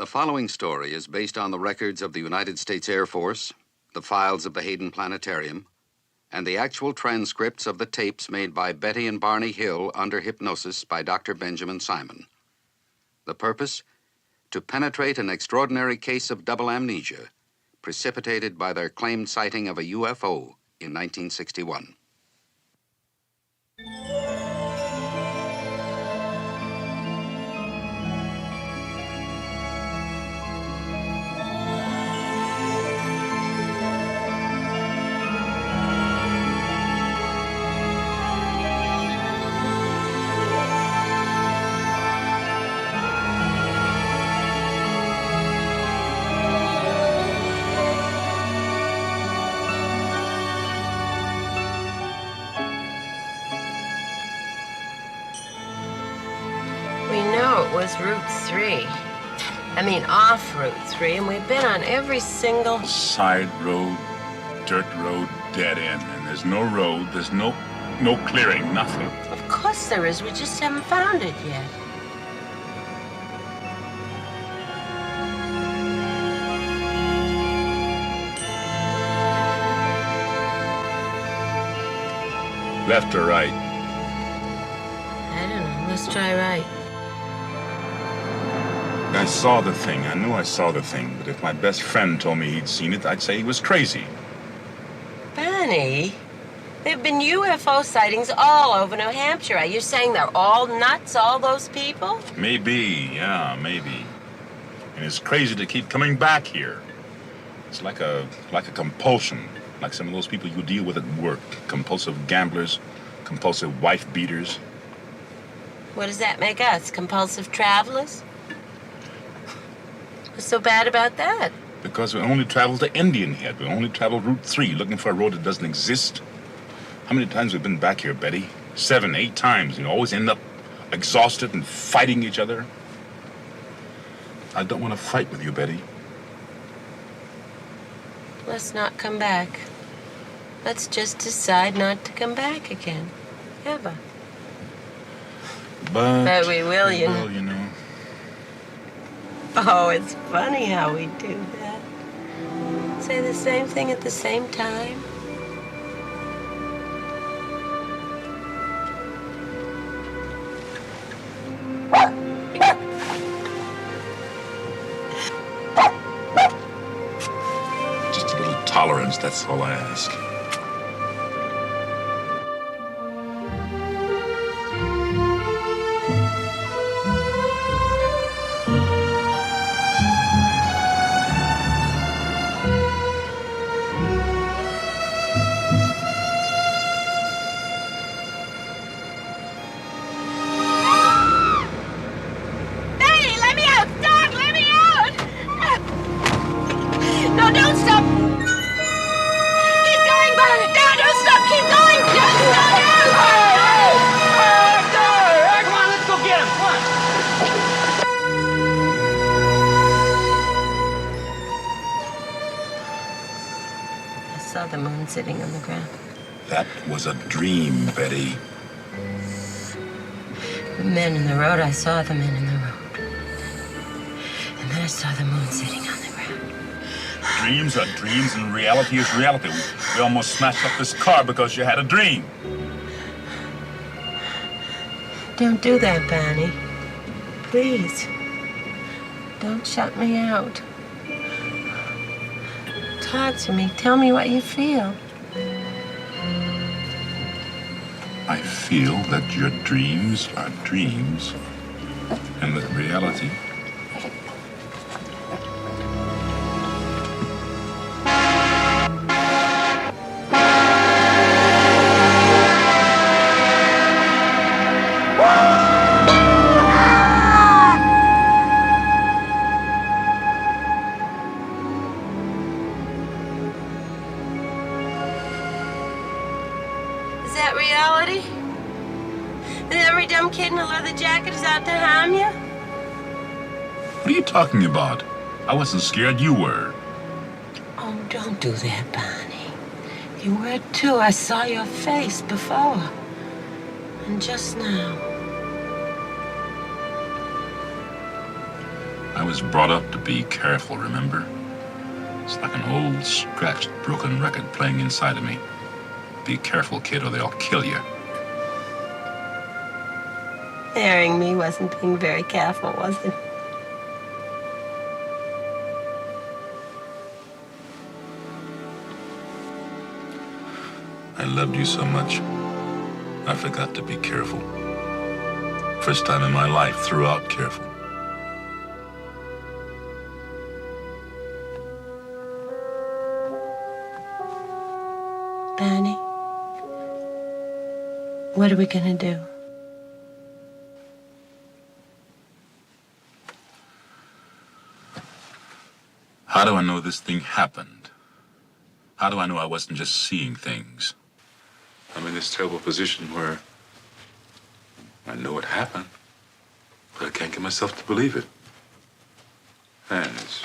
The following story is based on the records of the United States Air Force, the files of the Hayden Planetarium, and the actual transcripts of the tapes made by Betty and Barney Hill under hypnosis by Dr. Benjamin Simon. The purpose? To penetrate an extraordinary case of double amnesia precipitated by their claimed sighting of a UFO in 1961. Was Route 3. Off Route 3, and we've been on every single... Side road, dirt road, dead end, and there's no road, there's no clearing, nothing. Of course there is, we just haven't found it yet. Left or right? I don't know, let's try right. I saw the thing. I knew I saw the thing. But if my best friend told me he'd seen it, I'd say he was crazy. Barney, there have been UFO sightings all over New Hampshire. Are you saying they're all nuts, all those people? Maybe, yeah, maybe. And it's crazy to keep coming back here. It's like a compulsion. Like some of those people you deal with at work. Compulsive gamblers, compulsive wife beaters. What does that make us? Compulsive travelers? What's so bad about that? Because we only travel to Indian Head. We only travel Route 3, looking for a road that doesn't exist. How many times have we been back here, Betty? 7, 8 times. You always end up exhausted and fighting each other. I don't want to fight with you, Betty. Let's not come back. Let's just decide not to come back again. Ever. But we will, you know. Oh, it's funny how we do that. Say the same thing at the same time. Just a little tolerance, that's all I ask. Sitting on the ground. That was a dream, Betty. The men in the road, I saw the men in the road. And then I saw the moon sitting on the ground. Dreams are dreams and reality is reality. We almost smashed up this car because you had a dream. Don't do that, Barney. Please. Don't shut me out. Talk to me. Tell me what you feel. I feel that your dreams are dreams and that reality What are you talking about? I wasn't scared, you were. Oh, don't do that, Barney. You were too. I saw your face before. And just now. I I was brought up to be careful, remember? It's like an old, scratched, broken record playing inside of me. Be careful, kid, or they'll kill you. Marrying me wasn't being very careful, was it? I loved you so much, I forgot to be careful. First time in my life, throughout careful. Barney, what are we gonna do? How do I know this thing happened? How do I know I wasn't just seeing things? I'm in this terrible position where I know it happened, but I can't get myself to believe it. And it's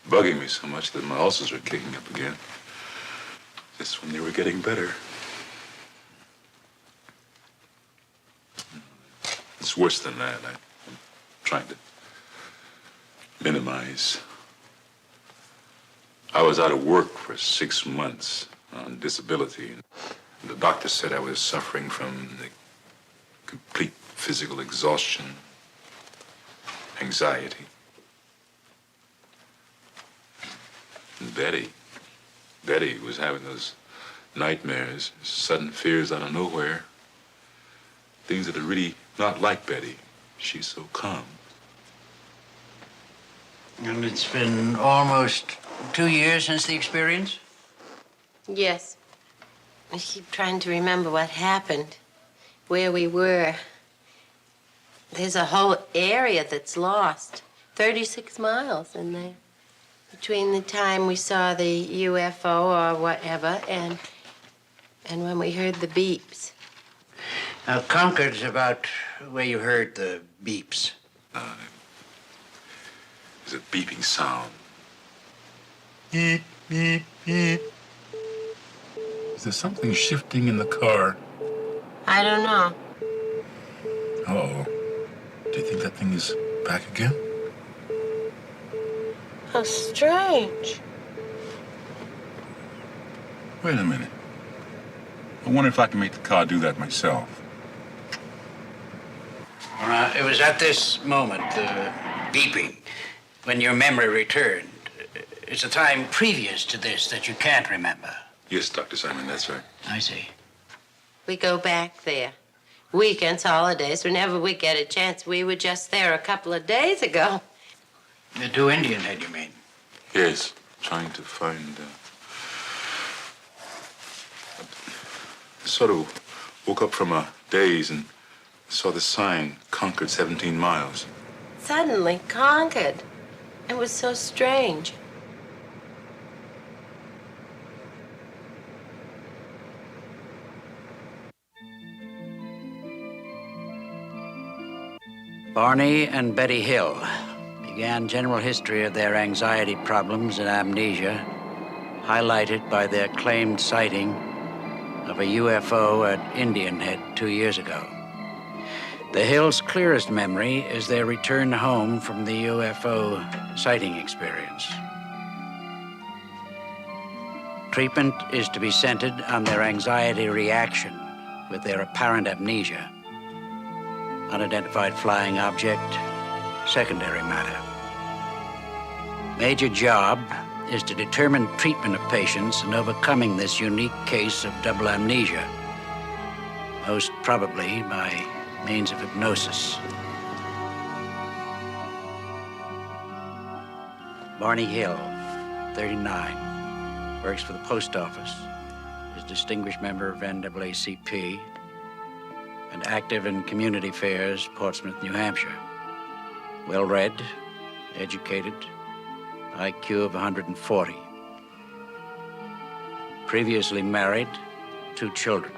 bugging me so much that my ulcers are kicking up again. Just when they were getting better. It's worse than that. I'm trying to minimize. I was out of work for 6 months on disability. The doctor said I was suffering from the complete physical exhaustion, anxiety. And Betty was having those nightmares, sudden fears out of nowhere. Things that are really not like Betty. She's so calm. And it's been almost 2 years since the experience? Yes. I keep trying to remember what happened, where we were. There's a whole area that's lost. 36 miles in there. Between the time we saw the UFO or whatever and when we heard the beeps. Now, Concord's about where you heard the beeps. There's a beeping sound. Beep, beep, beep. Is there something shifting in the car? I don't know. Uh-oh. Do you think that thing is back again? How strange. Wait a minute. I wonder if I can make the car do that myself. It was at this moment, the beeping, when your memory returned. It's a time previous to this that you can't remember. Yes, Dr. Simon, that's right. I see. We go back there. Weekends, holidays, whenever we get a chance. We were just there a couple of days ago. The two Indian head, you mean? Yes, trying to find... I sort of woke up from a daze and saw the sign, Concord 17 miles. Suddenly, Concord. It was so strange. Barney and Betty Hill began general history of their anxiety problems and amnesia, highlighted by their claimed sighting of a UFO at Indian Head 2 years ago. The Hills' clearest memory is their return home from the UFO sighting experience. Treatment is to be centered on their anxiety reaction with their apparent amnesia. Unidentified flying object, secondary matter. Major job is to determine treatment of patients in overcoming this unique case of double amnesia, most probably by means of hypnosis. Barney Hill, 39, works for the post office, is distinguished member of NAACP, and active in community fairs, Portsmouth, New Hampshire. Well-read, educated, IQ of 140. Previously married, 2 children.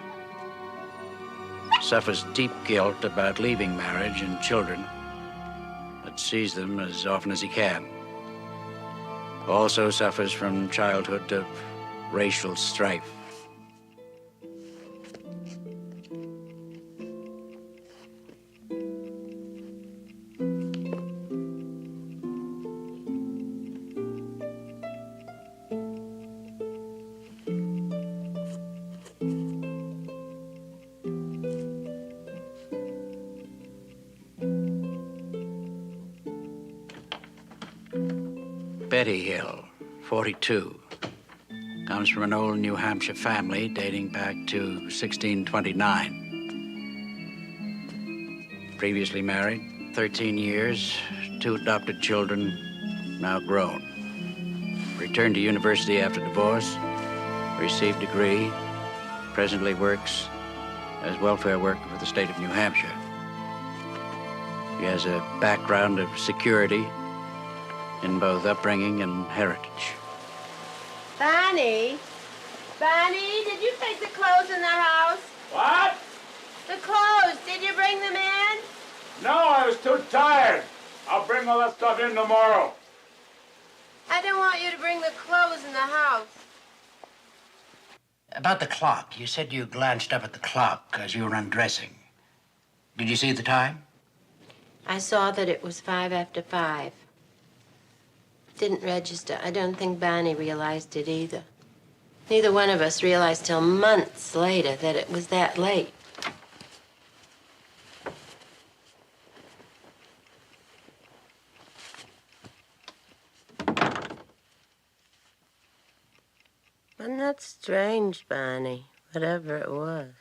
Suffers deep guilt about leaving marriage and children, but sees them as often as he can. Also suffers from childhood of racial strife. Betty Hill, 42. Comes from an old New Hampshire family dating back to 1629. Previously married, 13 years, 2 adopted children, now grown. Returned to university after divorce, received degree, presently works as welfare worker for the state of New Hampshire. He has a background of security in both upbringing and heritage. Barney? Barney, did you take the clothes in the house? What? The clothes, did you bring them in? No, I was too tired. I'll bring all that stuff in tomorrow. I don't want you to bring the clothes in the house. About the clock, you said you glanced up at the clock as you were undressing. Did you see the time? I saw that it was 5 after 5. Didn't register. I don't think Barney realized it either. Neither one of us realized till months later that it was that late. Wasn't that strange, Barney? Whatever it was.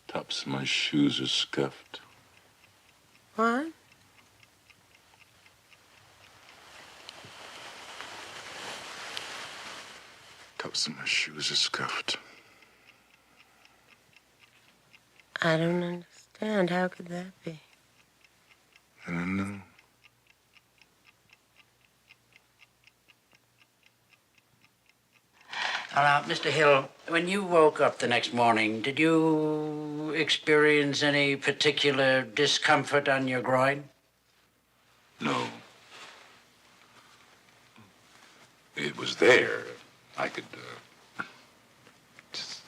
Tops of my shoes are scuffed. What? Tops of my shoes are scuffed. I don't understand. How could that be? I don't know. Now, Mr. Hill, when you woke up the next morning, did you experience any particular discomfort on your groin? No. It was there. I could, just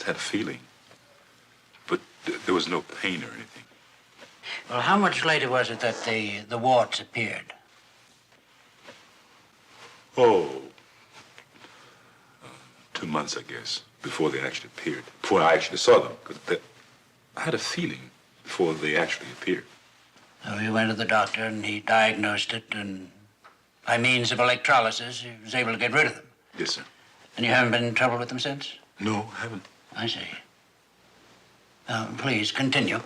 had a feeling. But there was no pain or anything. Well, how much later was it that the warts appeared? Oh, 2 months, I guess, before they actually appeared. Before I actually saw them. 'Cause I had a feeling before they actually appeared. So you went to the doctor and he diagnosed it, and by means of electrolysis, he was able to get rid of them. Yes, sir. And you haven't been in trouble with them since? No, I haven't. I see. Please, continue.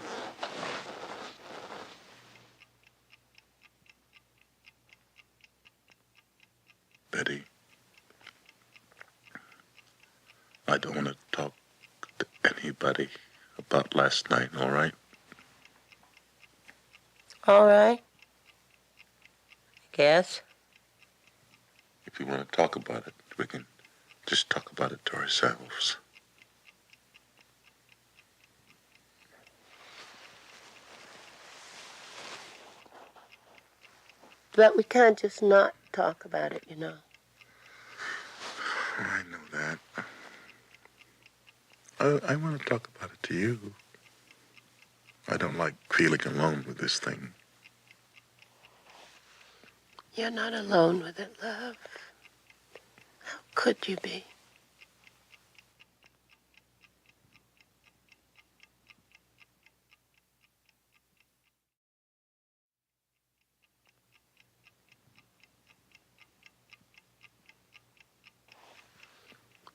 Betty, I don't want to talk to anybody about last night, all right? All right. I guess. If you want to talk about it, we can just talk about it to ourselves. But we can't just not talk about it, you know. I know that. I want to talk about it to you. I don't like feeling alone with this thing. You're not alone with it, love. How could you be?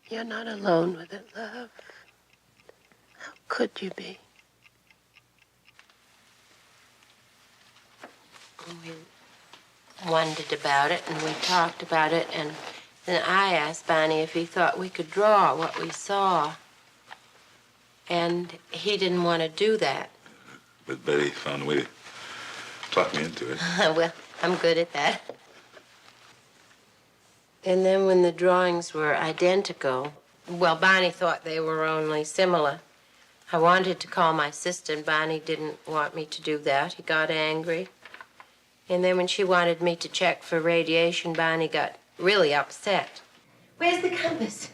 You're not alone with it, love. How could you be? We wondered about it, and we talked about it, and then I asked Barney if he thought we could draw what we saw. And he didn't want to do that. But Betty found a way to talk me into it. Well, I'm good at that. And then when the drawings were identical, well, Barney thought they were only similar. I wanted to call my sister, and Barney didn't want me to do that. He got angry. And then when she wanted me to check for radiation, Barney got really upset. Where's the compass?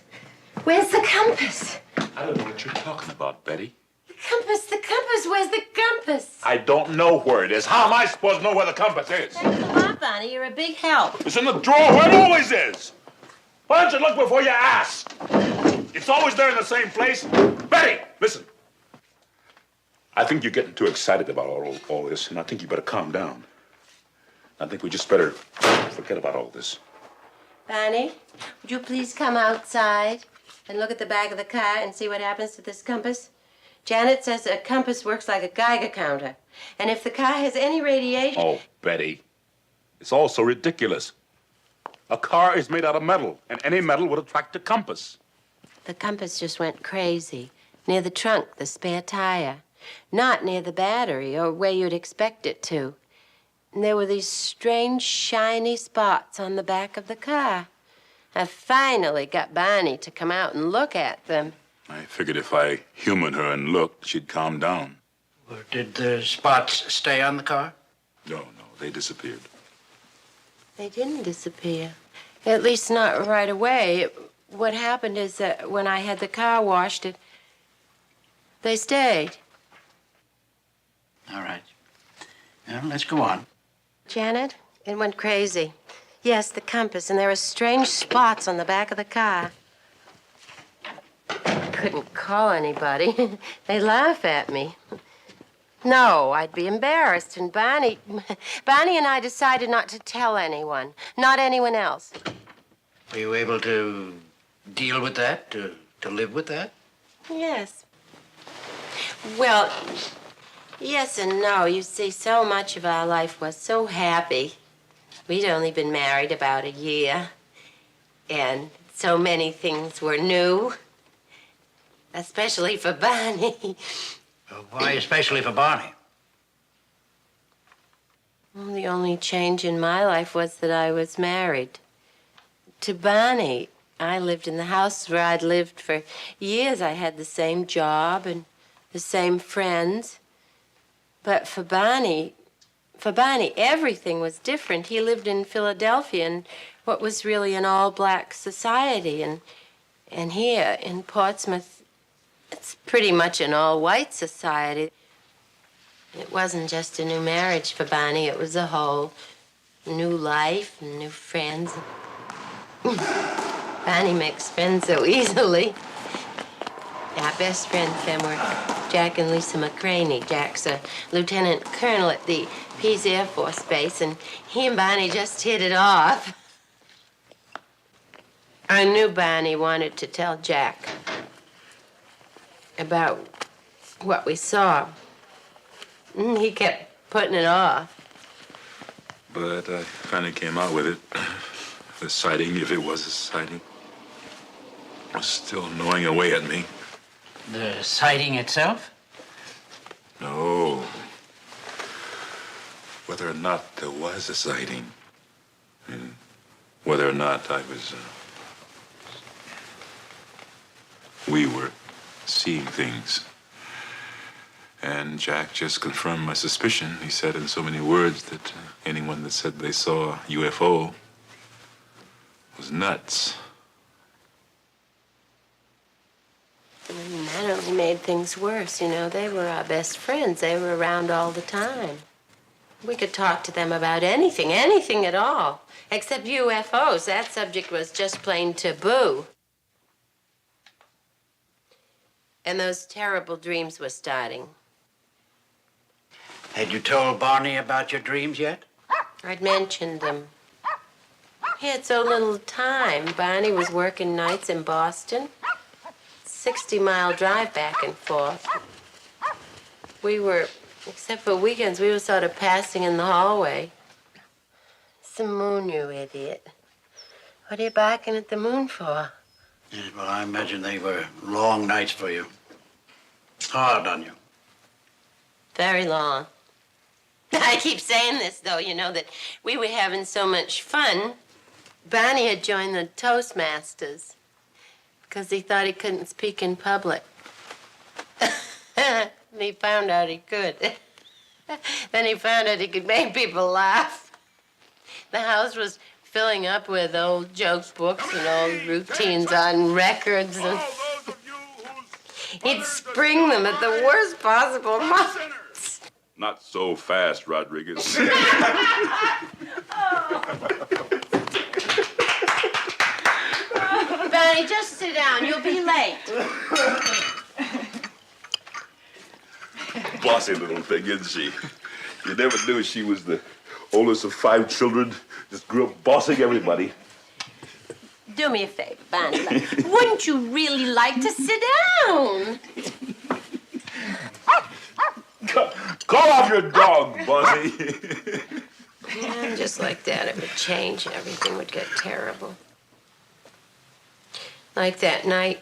Where's the compass? I don't know what you're talking about, Betty. The compass, where's the compass? I don't know where it is. How am I supposed to know where the compass is? Come on, Barney, you're a big help. It's in the drawer where it always is. Why don't you look before you ask? It's always there in the same place. Betty, listen. I think you're getting too excited about all this, and I think you better calm down. I think we just better forget about all this. Barney, would you please come outside and look at the back of the car and see what happens to this compass? Janet says a compass works like a Geiger counter. And if the car has any radiation... Oh, Betty, it's all so ridiculous. A car is made out of metal, and any metal would attract a compass. The compass just went crazy. Near the trunk, the spare tire. Not near the battery or where you'd expect it to. And there were these strange, shiny spots on the back of the car. I finally got Barney to come out and look at them. I figured if I humored her and looked, she'd calm down. Well, did the spots stay on the car? No, they disappeared. They didn't disappear. At least not right away. What happened is that when I had the car washed, they stayed. All right. Well, let's go on. Janet, it went crazy. Yes, the compass, and there are strange spots on the back of the car. I couldn't call anybody. They laugh at me. No, I'd be embarrassed, and Barney and I decided not to tell anyone, not anyone else. Were you able to deal with that, to live with that? Yes. Well, yes and no. You see, so much of our life was so happy. We'd only been married about a year, and so many things were new, especially for Barney. Why especially for Barney? Well, the only change in my life was that I was married to Barney. I lived in the house where I'd lived for years. I had the same job and the same friends. But for Barney, everything was different. He lived in Philadelphia in what was really an all-black society. And here in Portsmouth, it's pretty much an all-white society. It wasn't just a new marriage for Barney. It was a whole new life and new friends. Barney makes friends so easily. Our best friends then were Jack and Lisa McCraney. Jack's a lieutenant colonel at the Pease Air Force Base, and he and Barney just hit it off. I knew Barney wanted to tell Jack about what we saw. He kept putting it off. But I finally came out with it. The sighting, if it was a sighting, was still gnawing away at me. The sighting itself? No. Whether or not there was a sighting, and whether or not we were seeing things. And Jack just confirmed my suspicion. He said in so many words that anyone that said they saw a UFO was nuts. And that only made things worse, you know. They were our best friends. They were around all the time. We could talk to them about anything at all, except UFOs. That subject was just plain taboo. And those terrible dreams were starting. Had you told Barney about your dreams yet? I'd mentioned them. He had so little time. Barney was working nights in Boston. 60-mile drive back and forth. We were, except for weekends, we were sort of passing in the hallway. It's the moon, you idiot. What are you barking at the moon for? Yes, well, I imagine they were long nights for you. Hard on you. Very long. I keep saying this, though, you know, that we were having so much fun. Barney had joined the Toastmasters because he thought he couldn't speak in public. And he found out he could. Then he found out he could make people laugh. The house was filling up with old joke books and old routines on records. And he'd spring them at the worst possible moments. Not so fast, Rodriguez. Barney, just sit down. You'll be late. Bossy little thing, isn't she? You never knew she was the oldest of 5 children. Just grew up bossing everybody. Do me a favor, Barney. Wouldn't you really like to sit down? Call off your dog, Bossy. Yeah, just like that, it would change and everything would get terrible. Like that night,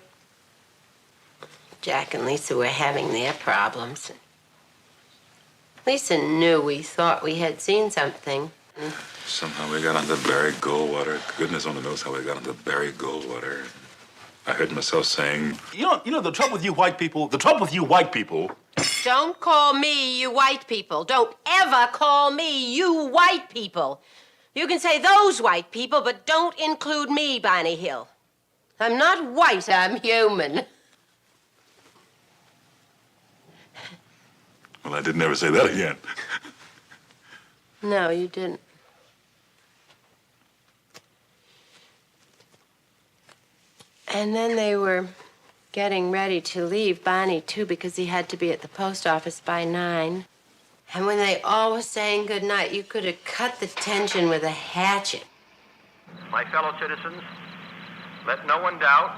Jack and Lisa were having their problems. Lisa knew we thought we had seen something. Somehow we got onto Barry Goldwater. Goodness only knows how we got onto Barry Goldwater. I heard myself saying, you know, the trouble with you white people, Don't call me you white people. Don't ever call me you white people. You can say those white people, but don't include me, Barney Hill. I'm not white, I'm human. Well, I didn't ever say that again. No, you didn't. And then they were getting ready to leave, Barney, too, because he had to be at the post office by 9. And when they all were saying goodnight, you could have cut the tension with a hatchet. My fellow citizens, let no one doubt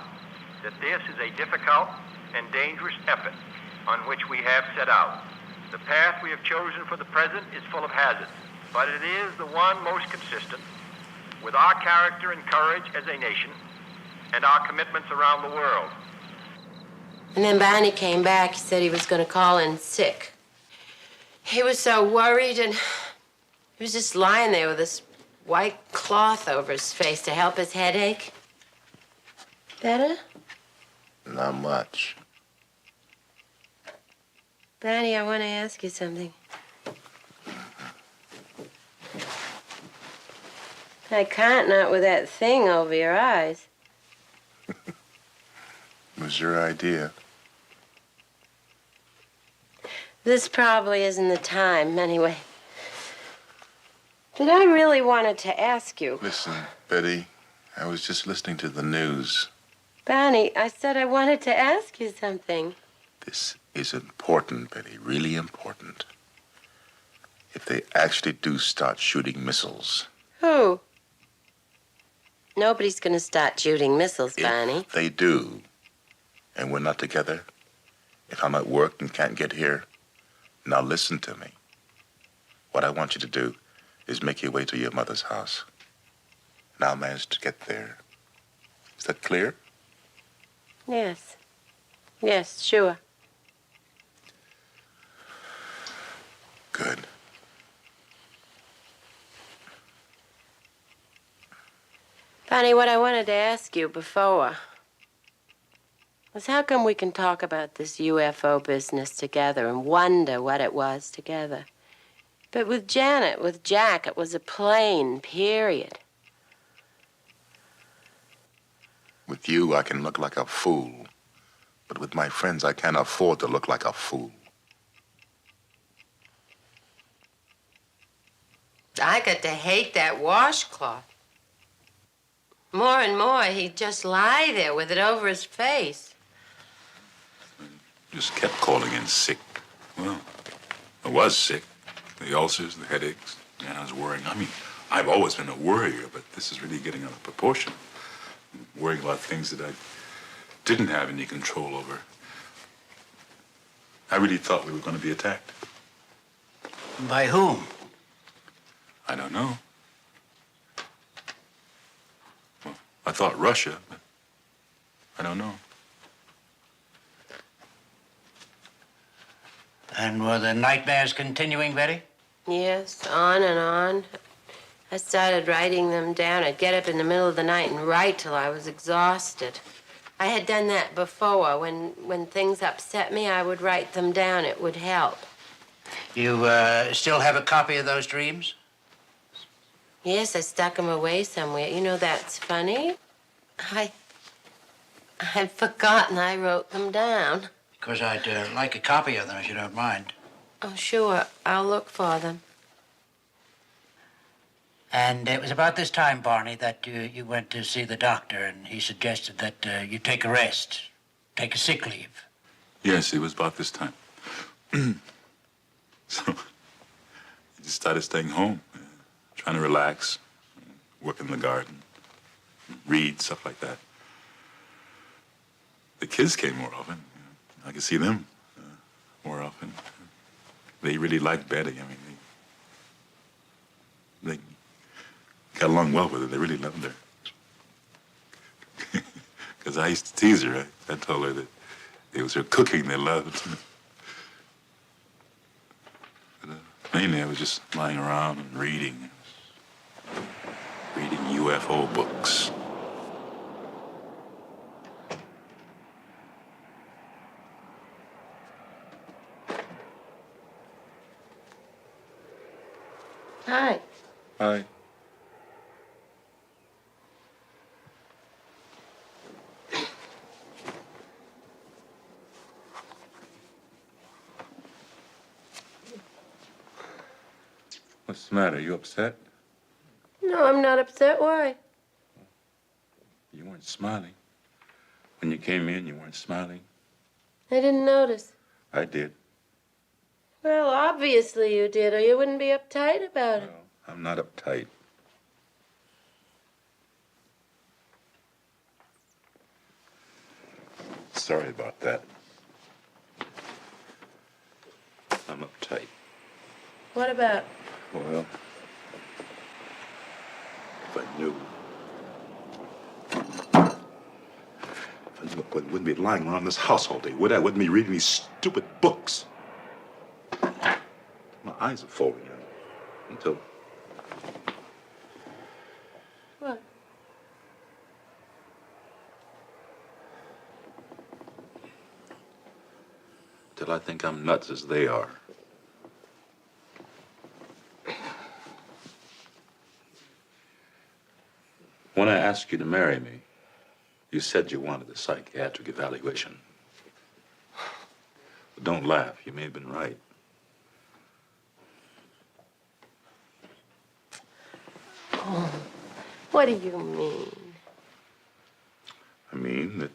that this is a difficult and dangerous effort on which we have set out. The path we have chosen for the present is full of hazards, but it is the one most consistent with our character and courage as a nation and our commitments around the world. And then Barney came back. He said he was going to call in sick. He was so worried, and he was just lying there with this white cloth over his face to help his headache. Better? Not much. Barney, I want to ask you something. I can't not with that thing over your eyes. It was your idea. This probably isn't the time, anyway. But I really wanted to ask you. Listen, Betty, I was just listening to the news. Barney, I said I wanted to ask you something. This is important, Betty, really important. If they actually do start shooting missiles. Who? Nobody's going to start shooting missiles, Barney. If they do, and we're not together, if I'm at work and can't get here, now listen to me. What I want you to do is make your way to your mother's house. And I'll manage to get there. Is that clear? Yes. Yes, sure. Good. Barney, what I wanted to ask you before was how come we can talk about this UFO business together and wonder what it was together? But with Janet, with Jack, it was a plane, period. With you, I can look like a fool. But with my friends, I can't afford to look like a fool. I got to hate that washcloth. More and more, he'd just lie there with it over his face. Just kept calling in sick. Well, I was sick. The ulcers, the headaches, and I was worrying. I mean, I've always been a worrier, but this is really getting out of proportion. I'm worrying about things that I didn't have any control over. I really thought we were going to be attacked. By whom? I don't know. Well, I thought Russia, but I don't know. And were the nightmares continuing, Betty? Yes, on and on. I started writing them down. I'd get up in the middle of the night and write till I was exhausted. I had done that before. When things upset me, I would write them down. It would help. You still have a copy of those dreams? Yes, I stuck them away somewhere. You know, that's funny. I'd forgotten I wrote them down. Because I'd like a copy of them, if you don't mind. Oh, sure. I'll look for them. And it was about this time, Barney, that you went to see the doctor, and he suggested that you take a rest, take a sick leave. Yes, it was about this time. So I just started staying home, trying to relax, work in the garden, read, stuff like that. The kids came more often. I could see them more often. They really liked Betty. I mean, they got along well with her. They really loved her. Because I used to tease her. I told her that it was her cooking they loved. But mainly I was just lying around and reading UFO books. Hi. Hi. What's the matter? You upset? No, I'm not upset. Why? You weren't smiling. When you came in, you weren't smiling. I didn't notice. I did. Well, obviously you did, or you wouldn't be uptight about it. Well, I'm not uptight. Sorry about that. I'm uptight. What about? Well, if I knew I wouldn't be lying around this house all day, would I? Wouldn't be reading these stupid books. My eyes are folding in until... What? Till I think I'm nuts as they are. When I asked you to marry me, you said you wanted a psychiatric evaluation. But don't laugh, you may have been right. Oh, what do you mean? I mean that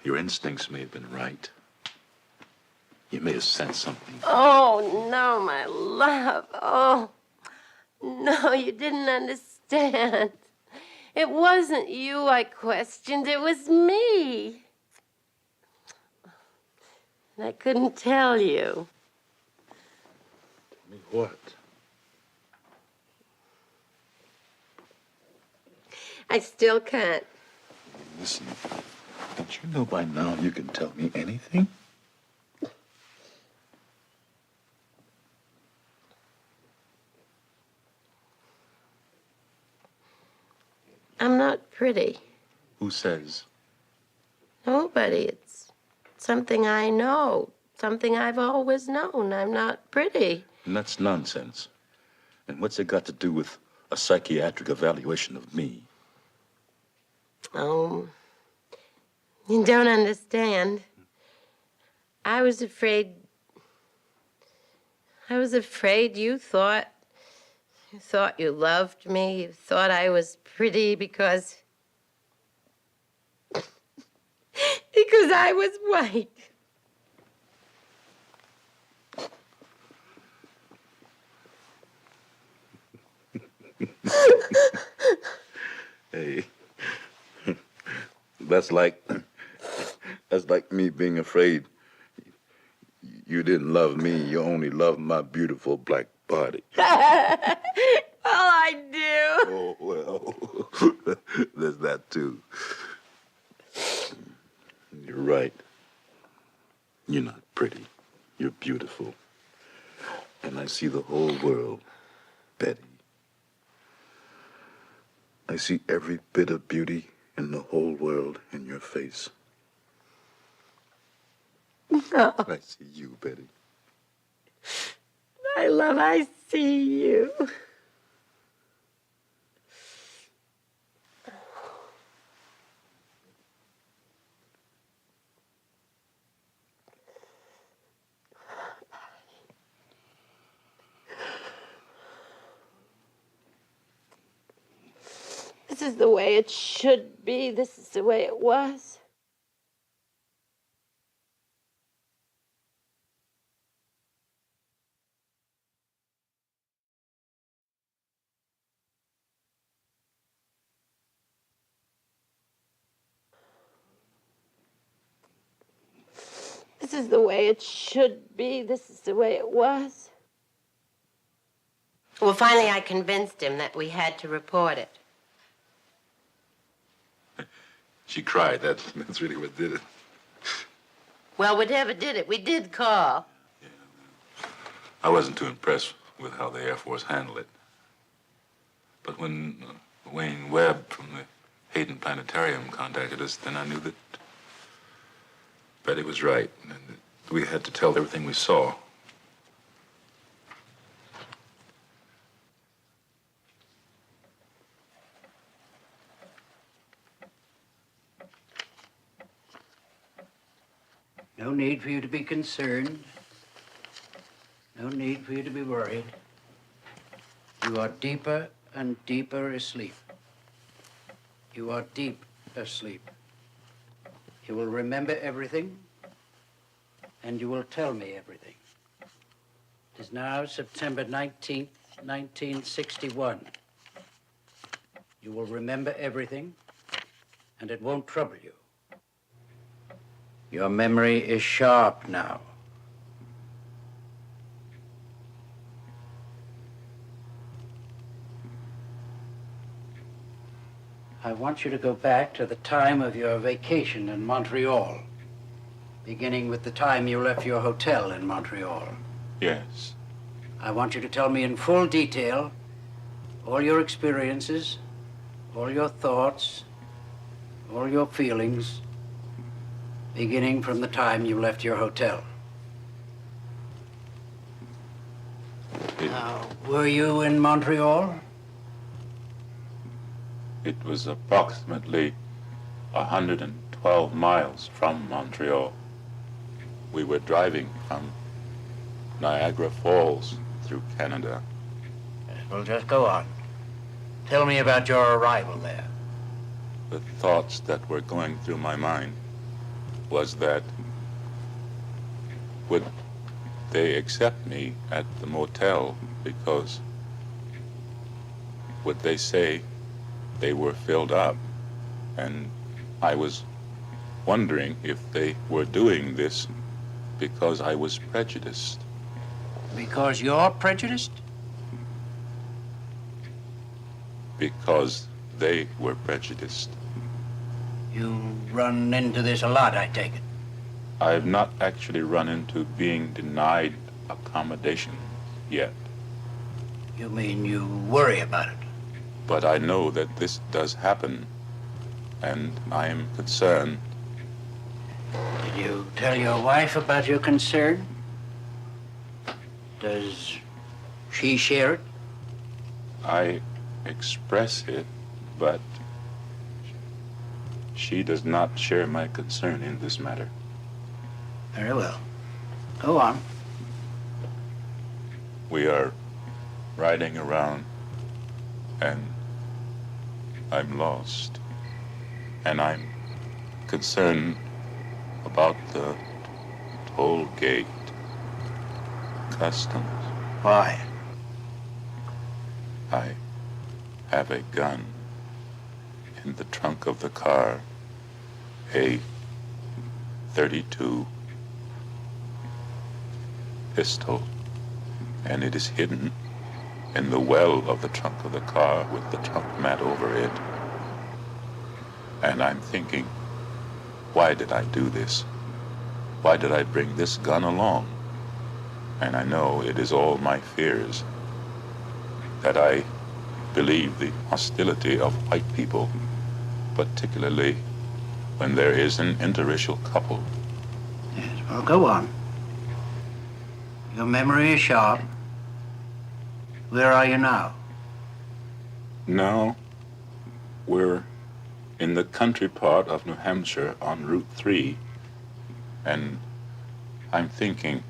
your instincts may have been right. You may have sensed something. Oh, no, my love. Oh, no, you didn't understand. It wasn't you I questioned, it was me. And I couldn't tell you. Tell me what? I still can't. Listen, don't you know by now you can tell me anything? I'm not pretty. Who says? Nobody. It's something I know, something I've always known. I'm not pretty. And that's nonsense. And what's it got to do with a psychiatric evaluation of me? Oh, you don't understand. I was afraid you thought you loved me. You thought I was pretty because I was white. Hey, that's like me being afraid you didn't love me. You only loved my beautiful black body. Well, I do. Oh, well, there's that too. You're right. You're not pretty. You're beautiful. And I see the whole world, Betty. I see every bit of beauty in the whole world in your face. No. I see you, Betty. I see you. This is the way it should be. This is the way it was. This is the way it should be. This is the way it was. Well, finally I convinced him that we had to report it. She cried. That's really what did it. Well, whatever did it, we did call. Yeah, I wasn't too impressed with how the Air Force handled it. But when Wayne Webb from the Hayden Planetarium contacted us, then I knew that Betty was right, and that we had to tell everything we saw. No need for you to be concerned. No need for you to be worried. You are deeper and deeper asleep. You are deep asleep. You will remember everything, and you will tell me everything. It is now September 19th, 1961. You will remember everything, and it won't trouble you. Your memory is sharp now. I want you to go back to the time of your vacation in Montreal, beginning with the time you left your hotel in Montreal. Yes. I want you to tell me in full detail all your experiences, all your thoughts, all your feelings, beginning from the time you left your hotel. Now, were you in Montreal? It was approximately 112 miles from Montreal. We were driving from Niagara Falls through Canada. Well, just go on. Tell me about your arrival there. The thoughts that were going through my mind was that would they accept me at the motel, because would they say they were filled up? And I was wondering if they were doing this because I was prejudiced. Because you're prejudiced? Because they were prejudiced. You run into this a lot, I take it. I have not actually run into being denied accommodation yet. You mean you worry about it? But I know that this does happen, and I am concerned. Did you tell your wife about your concern? Does she share it? I express it, but she does not share my concern in this matter. Very well. Go on. We are riding around, and I'm lost. And I'm concerned about the toll gate customs. Why? I have a gun in the trunk of the car, a .32 pistol, and it is hidden in the well of the trunk of the car with the trunk mat over it. And I'm thinking, why did I do this? Why did I bring this gun along? And I know it is all my fears, that I believe the hostility of white people, particularly when there is an interracial couple. Yes, well, go on. Your memory is sharp. Where are you now? Now, we're in the country part of New Hampshire on Route 3, and I'm thinking,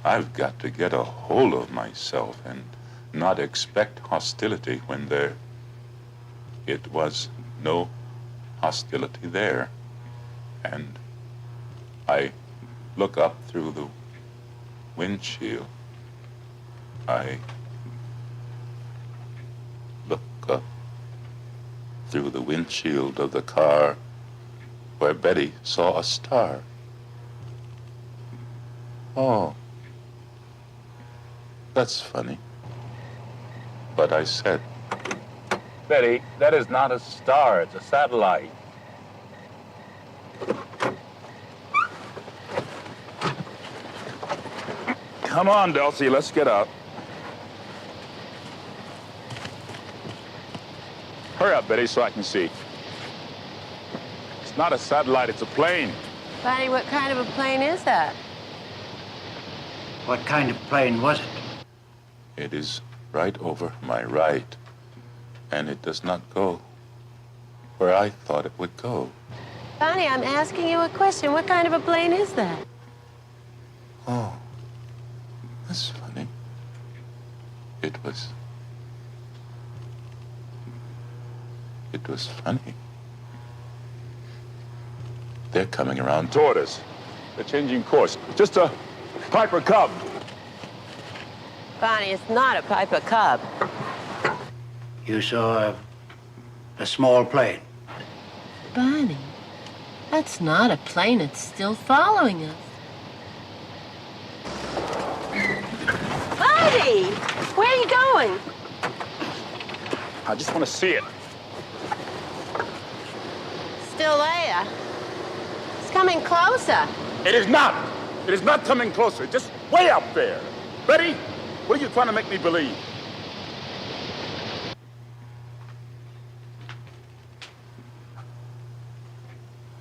I've got to get a hold of myself and not expect hostility when there it was no hostility there. And I look up through the windshield. I look up through the windshield of the car where Betty saw a star. Oh, that's funny. But I said, Betty, that is not a star, it's a satellite. Come on, Dulcie, let's get up. Hurry up, Betty, so I can see. It's not a satellite, it's a plane. Barney, what kind of a plane is that? What kind of plane was it? It is right over my right, and it does not go where I thought it would go. Barney, I'm asking you a question. What kind of a plane is that? Oh, that's funny. It was funny. They're coming around toward us. They're changing course. Just a Piper Cub. Barney, it's not a Piper Cub. You saw a small plane. Barney, that's not a plane. It's still following us. Barney, where are you going? I just want to see it. Still there. It's coming closer. It is not. It is not coming closer. Just way up there. Betty, what are you trying to make me believe?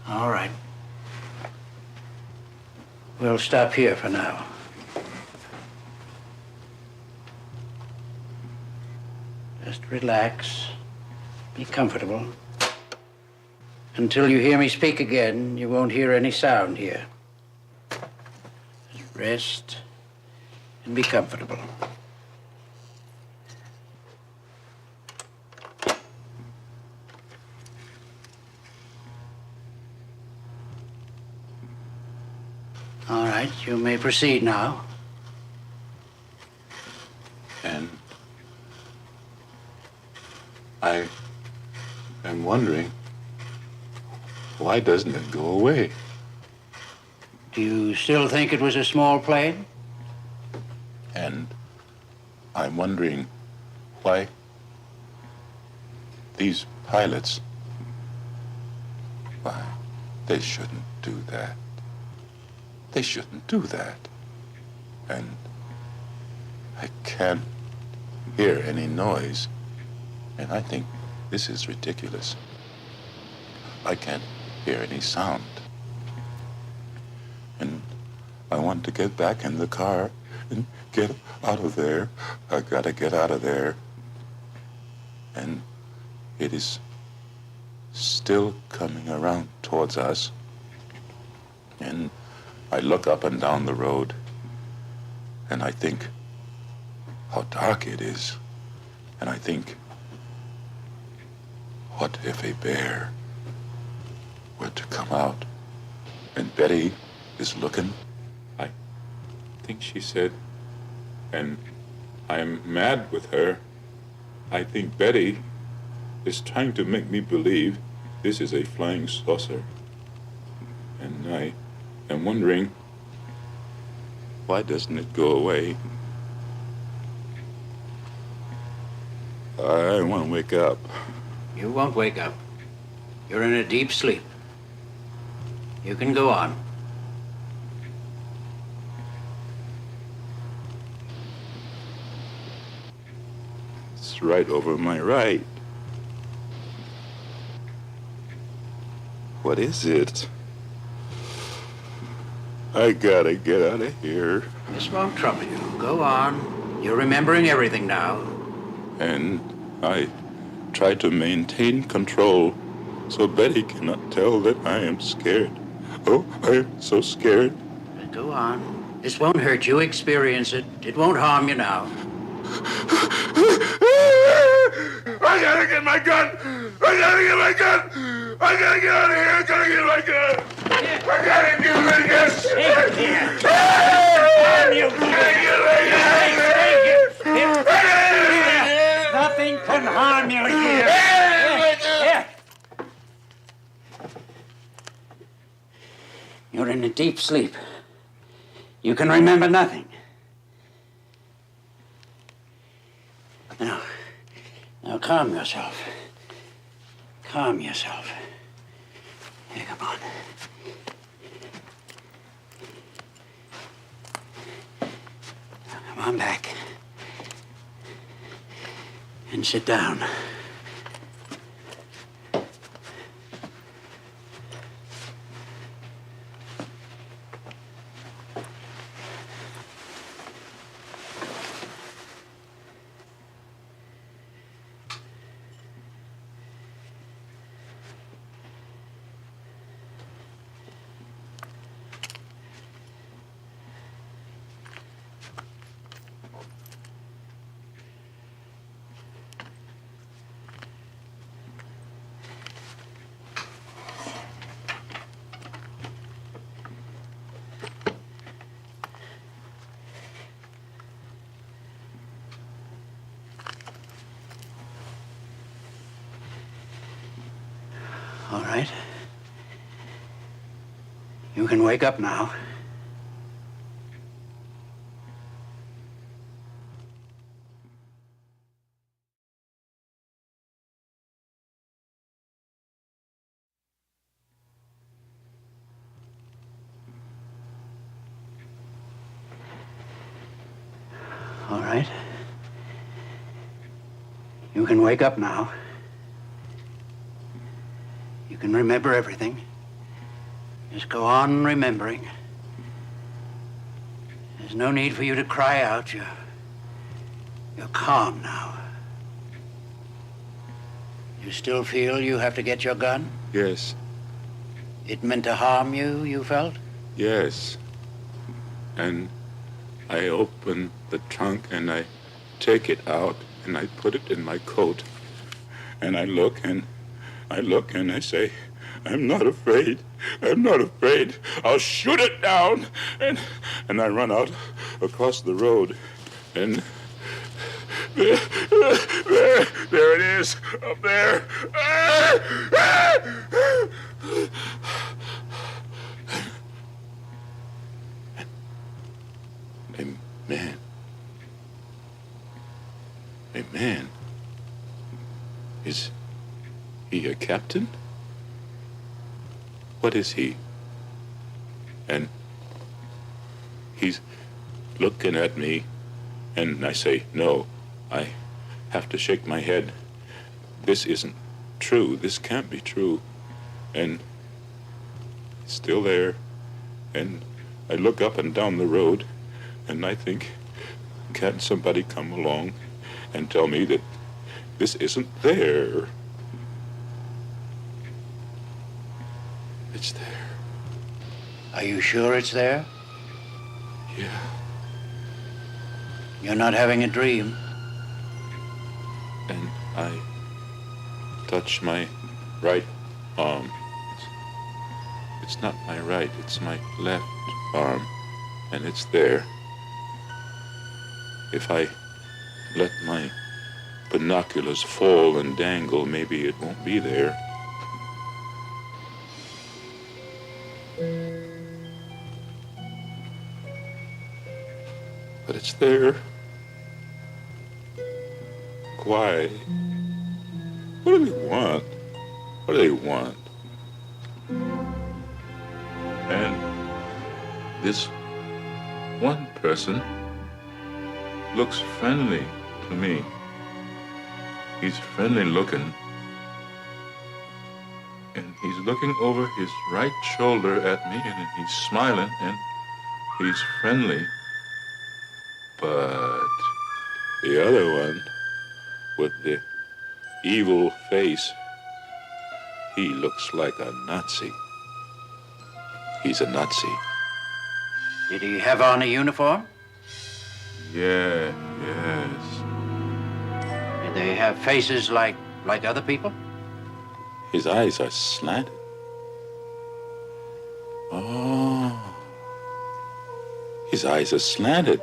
All right. We'll stop here for now. Just relax. Be comfortable. Until you hear me speak again, you won't hear any sound here. Just rest and be comfortable. All right, you may proceed now. And I am wondering, why doesn't it go away? Do you still think it was a small plane? And I'm wondering why these pilots, why they shouldn't do that. They shouldn't do that. And I can't hear any noise. And I think this is ridiculous. I can't hear any sound. And I want to get back in the car and get out of there. I gotta get out of there. And it is still coming around towards us. And I look up and down the road, and I think how dark it is. And I think, what if a bear were to come out? And Betty is looking. I think she said, and I'm mad with her. I think Betty is trying to make me believe this is a flying saucer. And I am wondering, why doesn't it go away? I want to wake up. You won't wake up. You're in a deep sleep. You can go on. It's right over my right. What is it? I gotta get out of here. This won't trouble you. Go on. You're remembering everything now. And I try to maintain control so Betty cannot tell that I am scared. Oh, I am so scared. Go on. This won't hurt you. Experience it. It won't harm you now. I gotta get my gun! I gotta get my gun! I gotta get out of here! I gotta get my gun! I gotta get my gun! Take it! Nothing can harm you here. Here. You're in a deep sleep. You can remember nothing. Now calm yourself. Calm yourself. Here, come on. Come on back. And sit down. All right. You can wake up now. All right. You can wake up now. You can remember everything. Just go on remembering. There's no need for you to cry out. You're calm now. You still feel you have to get your gun? Yes, It meant to harm you, you felt? yes. And I open the trunk and I take it out and I put it in my coat. And I look and I say, I'm not afraid. I'm not afraid. I'll shoot it down. And I run out across the road. And there it is, up there. A man. Is he a captain? What is he? And he's looking at me, and I say, no, I have to shake my head. This isn't true. This can't be true. And it's still there. And I look up and down the road, and I think, can't somebody come along and tell me that this isn't there? It's there. Are you sure it's there? Yeah. You're not having a dream? And I touch my right arm. It's not my right, it's my left arm. And it's there. If I let my binoculars fall and dangle, maybe it won't be there. But it's there. Why? What do they want? What do they want? And this one person looks friendly to me. He's friendly looking. And he's looking over his right shoulder at me, and he's smiling, and he's friendly. But the other one, with the evil face, he looks like a Nazi. He's a Nazi. Did he have on a uniform? Yeah, yes. Do they have faces like other people? His eyes are slanted. Oh. His eyes are slanted.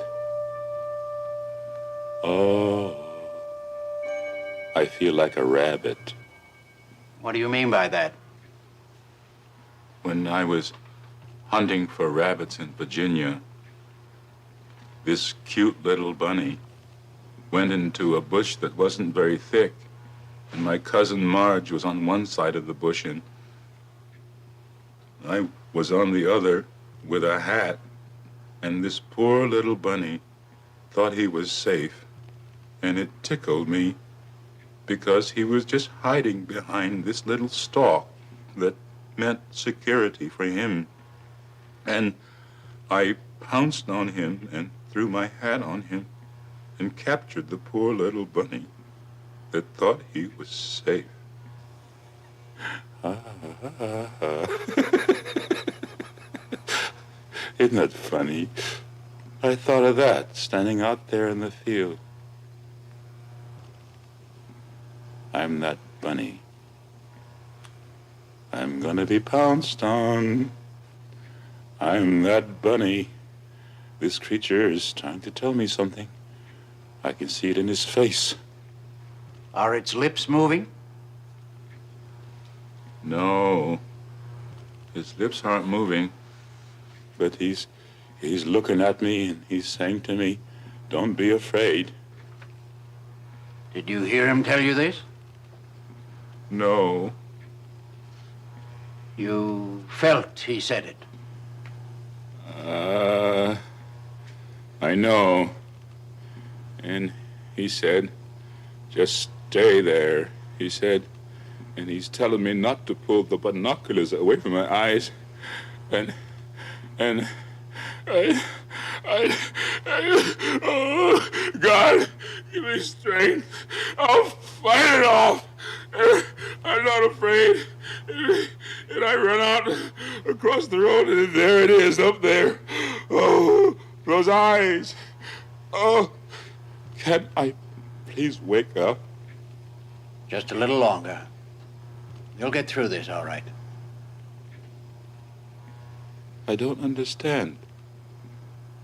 Oh. I feel like a rabbit. What do you mean by that? When I was hunting for rabbits in Virginia, this cute little bunny went into a bush that wasn't very thick, and my cousin Marge was on one side of the bush, and I was on the other with a hat, and this poor little bunny thought he was safe, and it tickled me because he was just hiding behind this little stalk that meant security for him. And I pounced on him and threw my hat on him and captured the poor little bunny that thought he was safe. Isn't that funny? I thought of that standing out there in the field. I'm that bunny. I'm gonna be pounced on. I'm that bunny. This creature is trying to tell me something. I can see it in his face. Are its lips moving? No. His lips aren't moving. But he's looking at me and he's saying to me, "Don't be afraid." Did you hear him tell you this? No. You felt he said it. I know. And he said, "Just stay there," he said. And he's telling me not to pull the binoculars away from my eyes. And oh, God, give me strength. I'll fight it off. I'm not afraid. And I run out across the road, and there it is up there. Oh, those eyes. Oh, can I please wake up? Just a little longer. You'll get through this, all right. I don't understand.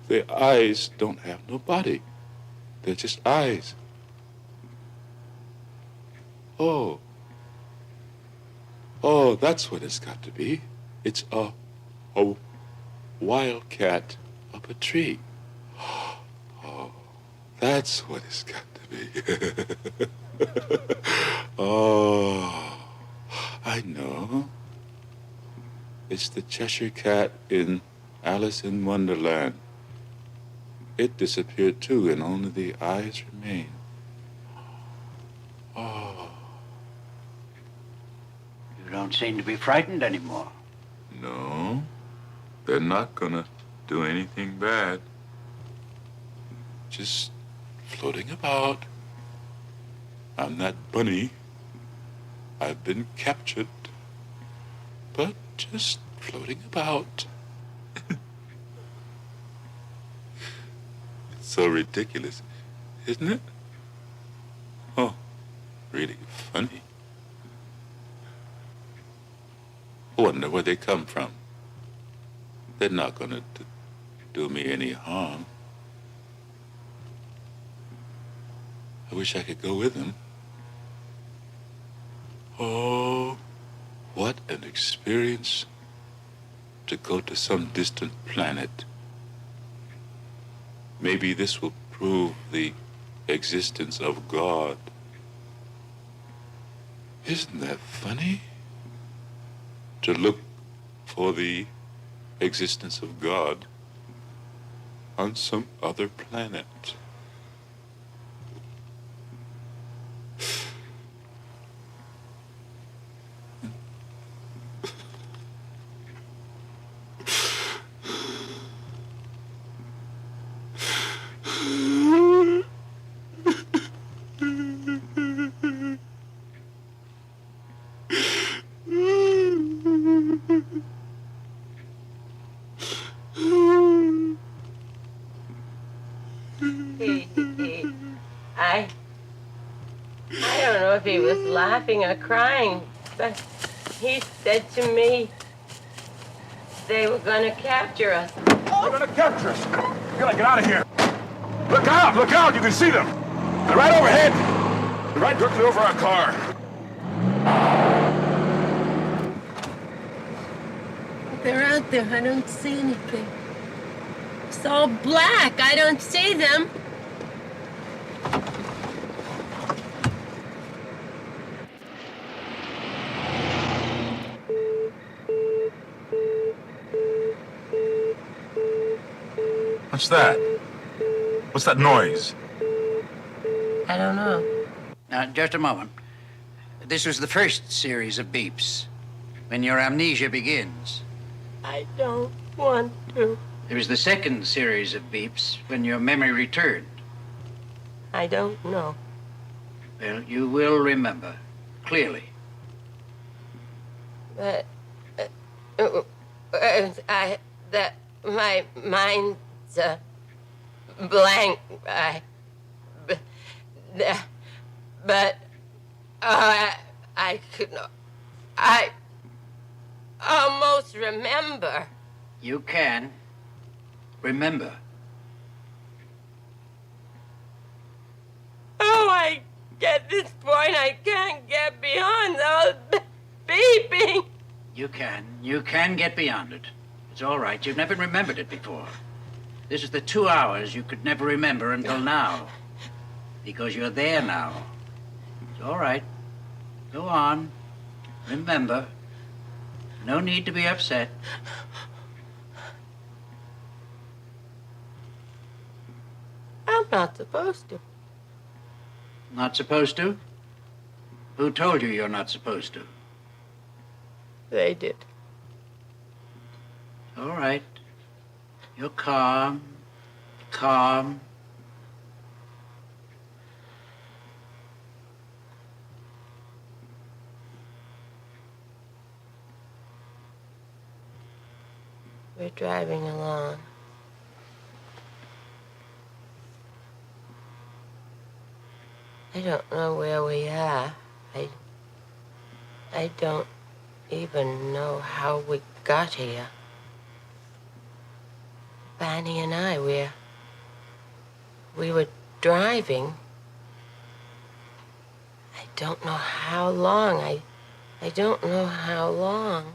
The eyes don't have no body. They're just eyes. Oh, that's what it's got to be. It's a wildcat up a tree. Oh, that's what it's got to be. Oh, I know. It's the Cheshire Cat in Alice in Wonderland. It disappeared too, and only the eyes remain. Oh. You don't seem to be frightened anymore. No, they're not gonna do anything bad. Just floating about. I'm that bunny. I've been captured, but just floating about. It's so ridiculous, isn't it? Oh, really funny. I wonder where they come from. They're not gonna do me any harm. I wish I could go with them. Oh, what an experience to go to some distant planet. Maybe this will prove the existence of God. Isn't that funny? To look for the existence of God on some other planet. he was laughing or crying, but he said to me they were going to capture us. They're gonna capture us. We gotta get out of here. Look out! Look out! You can see them. They're right overhead. They're right directly over our car. They're out there. I don't see anything. It's all black. I don't see them. What's that? What's that noise? I don't know. Now, just a moment. This was the first series of beeps. When your amnesia begins. I don't want to. There was the second series of beeps when your memory returned. I don't know. Well, you will remember, clearly. But my mind's blank. I almost remember. You can remember. Oh, I get this point. I can't get beyond those beeping. You can get beyond it. It's all right. You've never remembered it before. This is the 2 hours you could never remember until now. Because you're there now. It's all right. Go on. Remember. No need to be upset. I'm not supposed to. Not supposed to? Who told you you're not supposed to? They did. All right. You're calm. Calm. We're driving along. I don't know where we are. I don't even know how we got here. Barney and I, we were driving. I don't know how long. I don't know how long.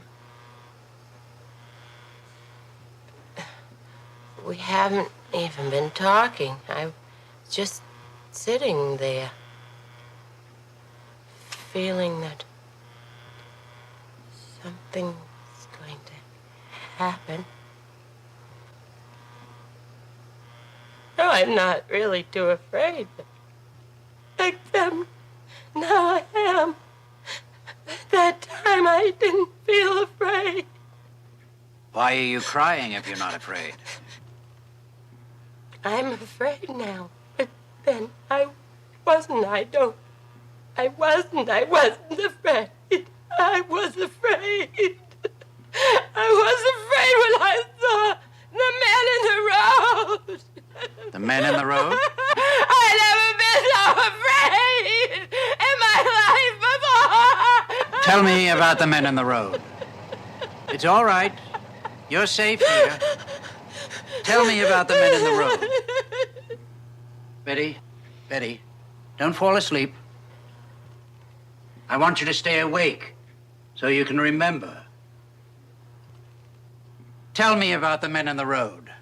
We haven't even been talking. I was just sitting there, feeling that something's going to happen. No, I'm not really too afraid. Except now I am. That time I didn't feel afraid. Why are you crying if you're not afraid? I'm afraid now, but then I wasn't. I wasn't afraid. I was afraid. I was afraid when I saw the men in the road. The men in the road? I'd never been so afraid in my life before. Tell me about the men in the road. It's all right. You're safe here. Tell me about the men in the road. Betty, don't fall asleep. I want you to stay awake so you can remember. Tell me about the men in the road.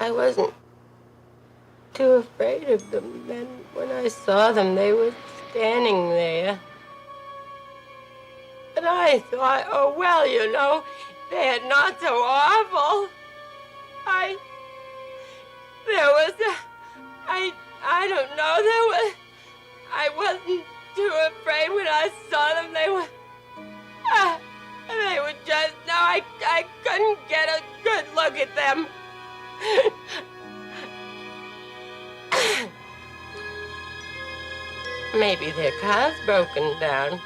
I wasn't too afraid of the men. When I saw them, they were standing there. But I thought, oh, well, you know, they're not so awful. I don't know, I wasn't too afraid when I saw them. They were just, no, I couldn't get a good look at them. Maybe their car's broken down.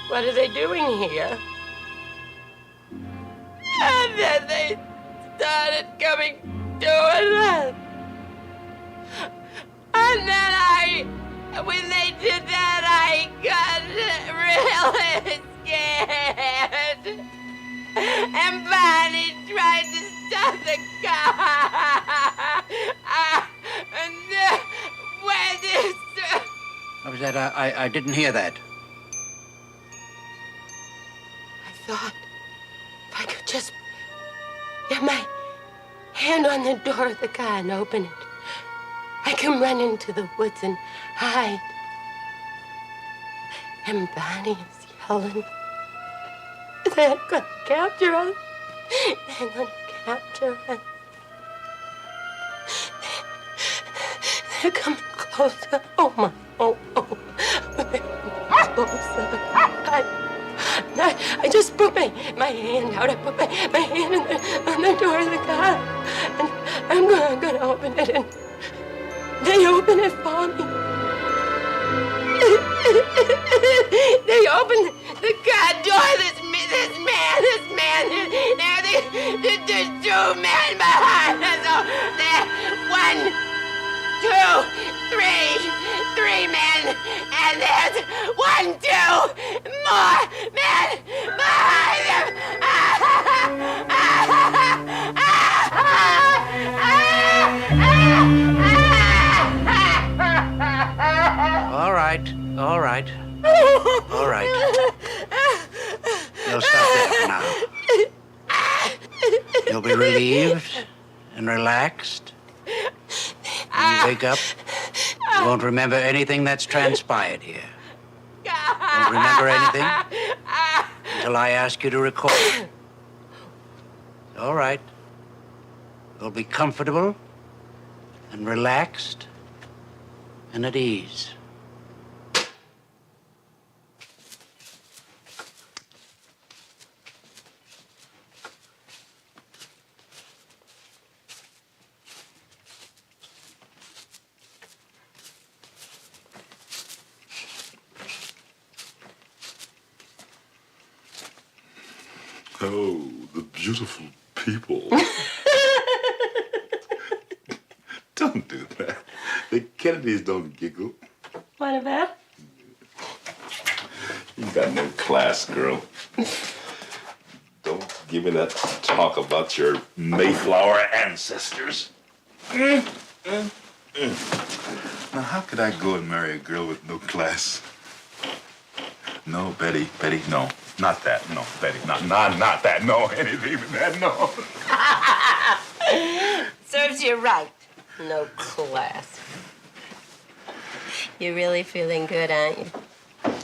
What are they doing here? And then they started coming toward us. And then when they did that, I got really scared. And Barney tried to stop the car. And when this... What was that? I didn't hear that. I thought if I could just get my hand on the door of the car and open it, I can run into the woods and hide. And Barney is yelling. They're gonna capture us. They're gonna capture us. They're coming closer. Oh, my. Oh. They're coming closer. I just put my hand out. I put my hand on the door of the car. And I'm gonna open it. And they open it for me. They open the car door. This man. There's two men behind us. Oh, there, 1, 2, 3 men, and there's 1, 2 more men behind them. All right. You'll stop there for now. You'll be relieved and relaxed. When you wake up, you won't remember anything that's transpired here. You won't remember anything until I ask you to recall it. All right. You'll be comfortable and relaxed and at ease. Oh, the beautiful people. Don't do that. The Kennedys don't giggle. What about? You got no class, girl. Don't give me that talk about your Mayflower ancestors. Now, how could I go and marry a girl with no class? No, Betty, no. Not that, no, Betty, not that, no, anything but that, no. Serves you right. No class. You're really feeling good, aren't you?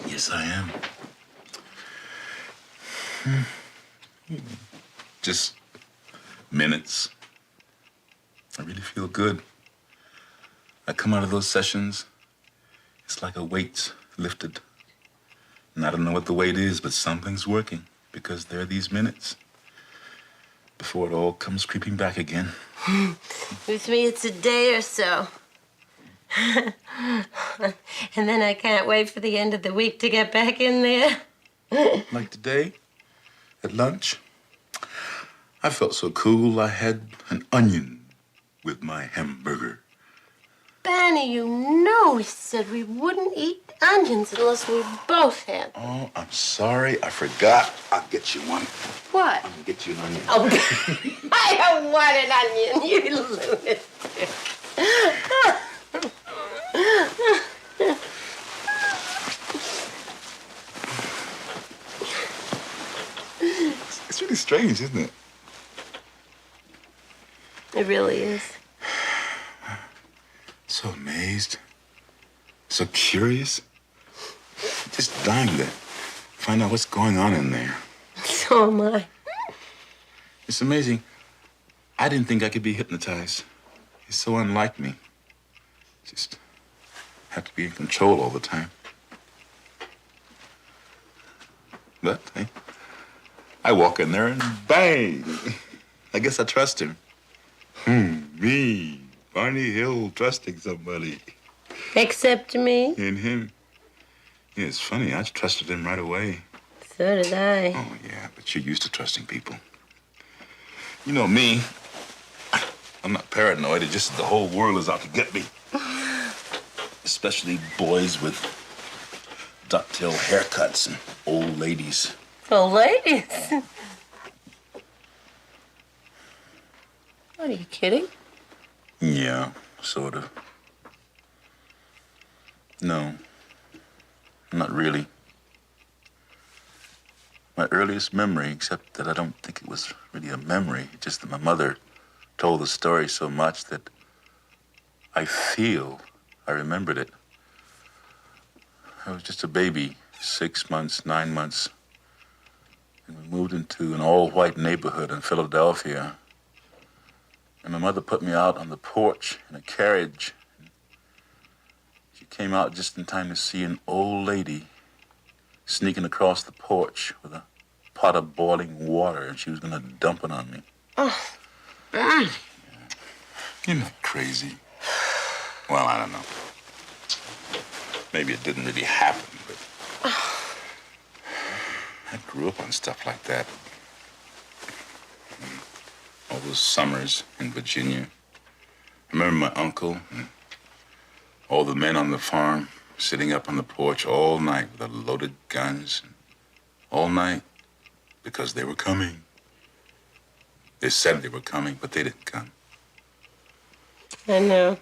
Yes, I am. Just minutes. I really feel good. I come out of those sessions, it's like a weight's lifted. And I don't know what the weight is, but something's working because there are these minutes before it all comes creeping back again. With me, it's a day or so. And then I can't wait for the end of the week to get back in there. Like today, at lunch, I felt so cool I had an onion with my hamburger. Barney, you know we said we wouldn't eat onions unless we both had them. Oh, I'm sorry. I forgot. I'll get you one. What? I'm gonna get you an onion. Oh, I don't want an onion, you lunatic. It's really strange, isn't it? It really is. So amazed. So curious. Just dying to find out what's going on in there. So am I. It's amazing. I didn't think I could be hypnotized. It's so unlike me. Just have to be in control all the time. But, hey, I walk in there and bang! I guess I trust him. Me, Barney Hill, trusting somebody. Except me. And him. Yeah, it's funny. I trusted him right away. So did I. Oh, yeah, but you're used to trusting people. You know me. I'm not paranoid. It's just the whole world is out to get me. Especially boys with ducktail haircuts and old ladies. Old ladies? What, are you kidding? Yeah, sort of. No, not really. My earliest memory, except that I don't think it was really a memory, just that my mother told the story so much that I feel I remembered it. I was just a baby, 6 months, 9 months, and we moved into an all-white neighborhood in Philadelphia. And my mother put me out on the porch in a carriage. She came out just in time to see an old lady sneaking across the porch with a pot of boiling water, and she was gonna dump it on me. Oh, Barney. You're not crazy. Well, I don't know. Maybe it didn't really happen, but I grew up on stuff like that. All those summers in Virginia. I remember my uncle and all the men on the farm sitting up on the porch all night with their loaded guns. All night because they were coming. They said they were coming, but they didn't come. I know.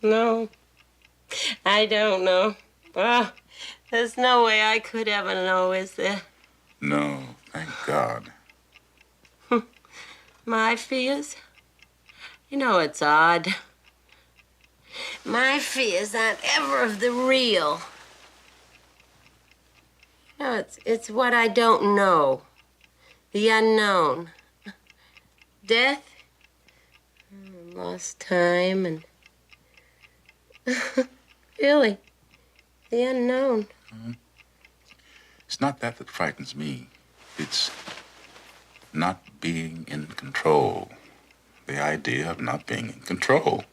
No, I don't know. Oh, there's no way I could ever know, is there? No, thank God. My fears? You know, it's odd. My fears aren't ever of the real. You know, it's what I don't know. The unknown. Death, lost time, and really, the unknown. It's not that frightens me. It's not being in control. The idea of not being in control.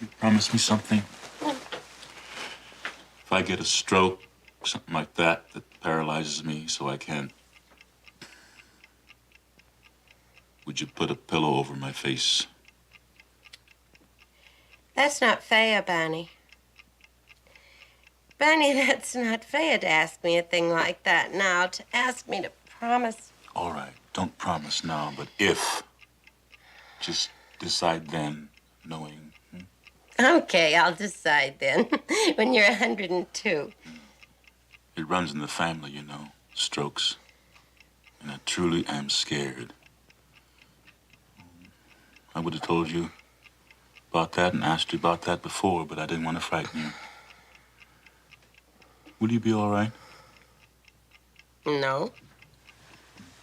You promise me something? If I get a stroke, something like that paralyzes me so I can't, would you put a pillow over my face? That's not fair, Barney. Barney, that's not fair to ask me a thing like that now, to ask me to promise. All right, don't promise now, but if, just decide then, knowing. Okay, I'll decide then, when you're 102. It runs in the family, you know, strokes. And I truly am scared. I would have told you about that and asked you about that before, but I didn't want to frighten you. Will you be all right? No.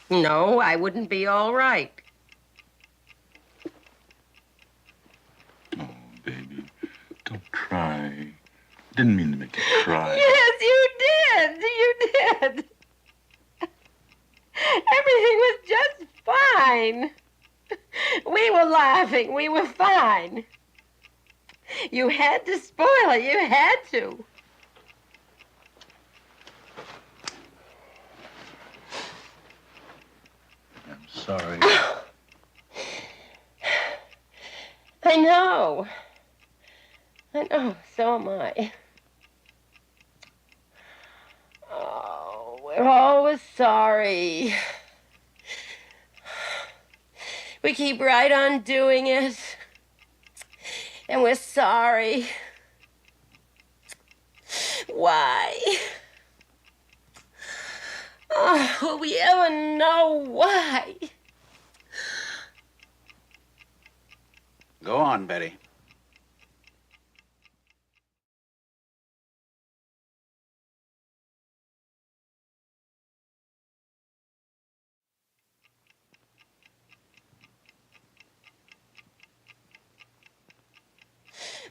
No, I wouldn't be all right. Oh, baby, don't cry. Didn't mean to make you cry. Yes, you did. You did. Everything was just fine. We were laughing. We were fine. You had to spoil it. You had to. I'm sorry. I know. I know. So am I. Oh, we're always sorry. We keep right on doing it. And we're sorry. Why? Oh, will we ever know why? Go on, Betty.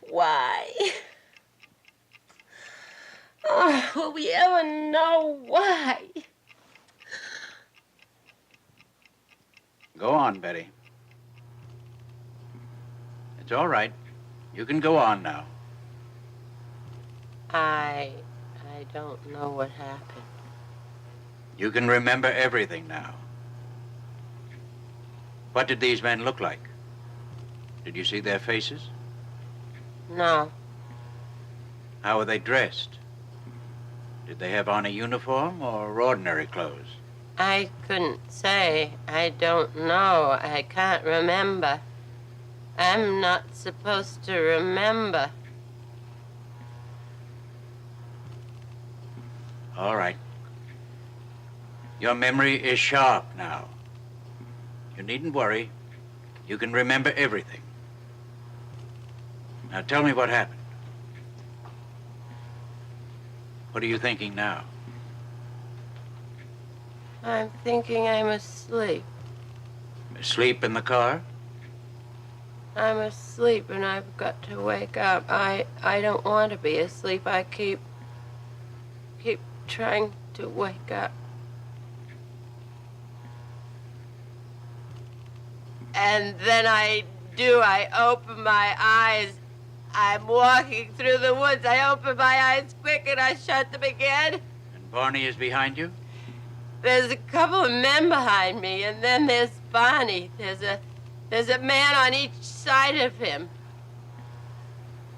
Why? Oh, will we ever know why? Go on, Betty. It's all right. You can go on now. I don't know what happened. You can remember everything now. What did these men look like? Did you see their faces? No. How were they dressed? Did they have on a uniform or ordinary clothes? I couldn't say. I don't know. I can't remember. I'm not supposed to remember. All right. Your memory is sharp now. You needn't worry. You can remember everything. Now tell me what happened. What are you thinking now? I'm thinking I'm asleep. Asleep in the car? I'm asleep and I've got to wake up. I don't want to be asleep. I keep trying to wake up. And then I open my eyes. I'm walking through the woods. I open my eyes quick and I shut them again. And Barney is behind you? There's a couple of men behind me, and then there's Barney. There's a man on each side of him.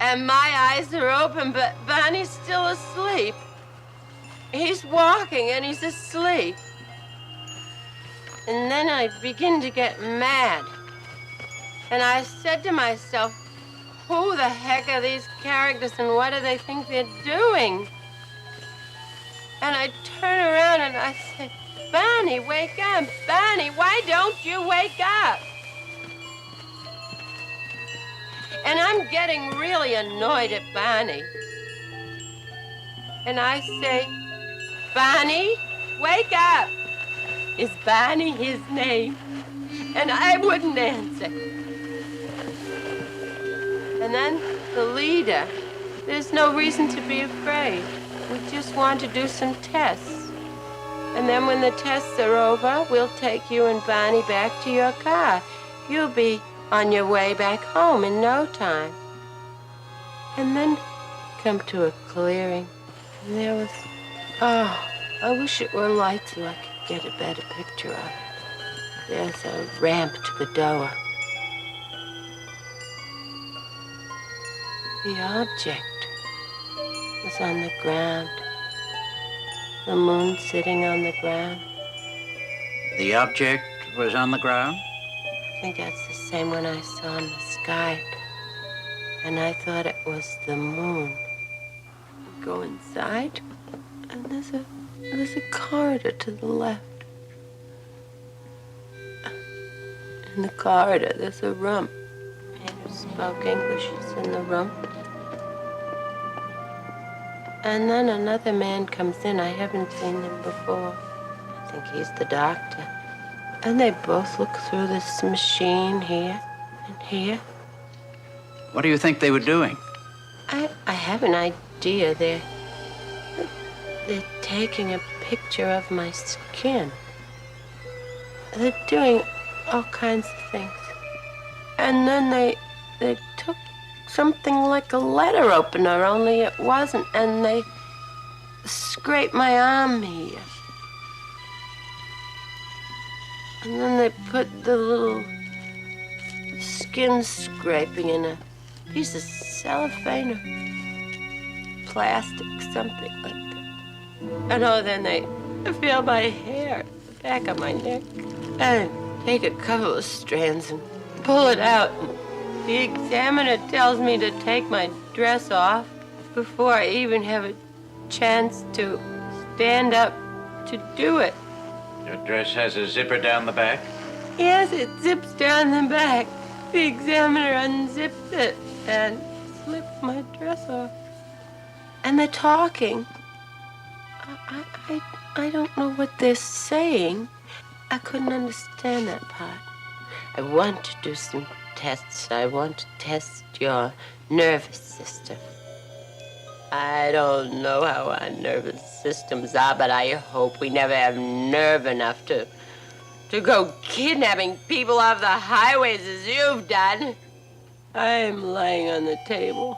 And my eyes are open, but Barney's still asleep. He's walking and he's asleep. And then I begin to get mad. And I said to myself, who the heck are these characters and what do they think they're doing? And I turn around and I say, Barney, wake up. Barney, why don't you wake up? And I'm getting really annoyed at Barney. And I say, Barney, wake up. Is Barney his name? And I wouldn't answer. And then the leader, there's no reason to be afraid. We just want to do some tests. And then when the tests are over, we'll take you and Barney back to your car. You'll be on your way back home in no time. And then come to a clearing. And there was, I wish it were light so I could get a better picture of it. There's a ramp to the door. The object was on the ground. The moon sitting on the ground. The object was on the ground? I think that's the same one I saw in the sky. And I thought it was the moon. We go inside, and there's a corridor to the left. In the corridor, there's a room. Man who spoke English is in the room. And then another man comes in. I haven't seen him before. I think he's the doctor. And they both look through this machine here and here. What do you think they were doing? I have an idea. They're taking a picture of my skin. They're doing all kinds of things. And then they took something like a letter opener, only it wasn't, and they scraped my arm here. And then they put the little skin scraping in a piece of cellophane or plastic, something like that. And then they feel my hair at the back of my neck and take a couple of strands and pull it out. And the examiner tells me to take my dress off before I even have a chance to stand up to do it. Your dress has a zipper down the back? Yes, it zips down the back. The examiner unzips it and slips my dress off. And they're talking. I don't know what they're saying. I couldn't understand that part. I want to do some tests. I want to test your nervous system. I don't know how our nervous systems are, but I hope we never have nerve enough to go kidnapping people off the highways as you've done. I'm lying on the table.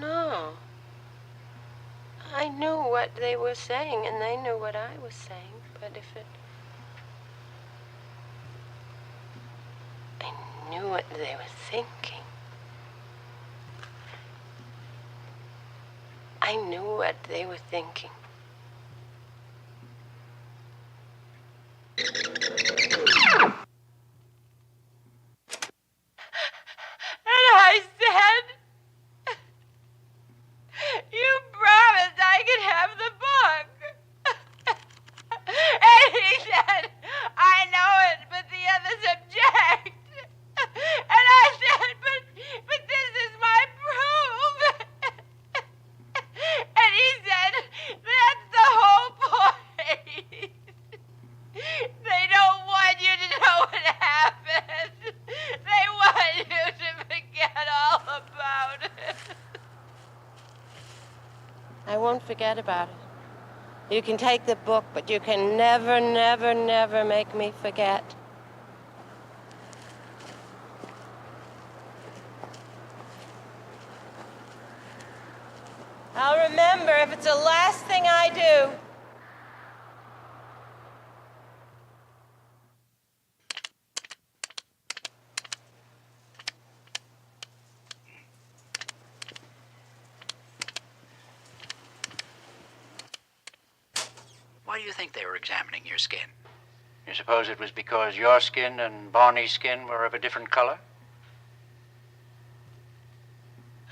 No. I knew what they were saying, and they knew what I was saying, but I knew what they were thinking. I knew what they were thinking. And I said, you promised I could have the book. And he said, I know it, but the others object. And I said, but this is my proof. And he said, that's the whole point. They don't want you to know what happened. They want you to forget all about it. I won't forget about it. You can take the book, but you can never, never, never make me forget. I'll remember if it's the last thing I do. Why do you think they were examining your skin? You suppose it was because your skin and Barney's skin were of a different color?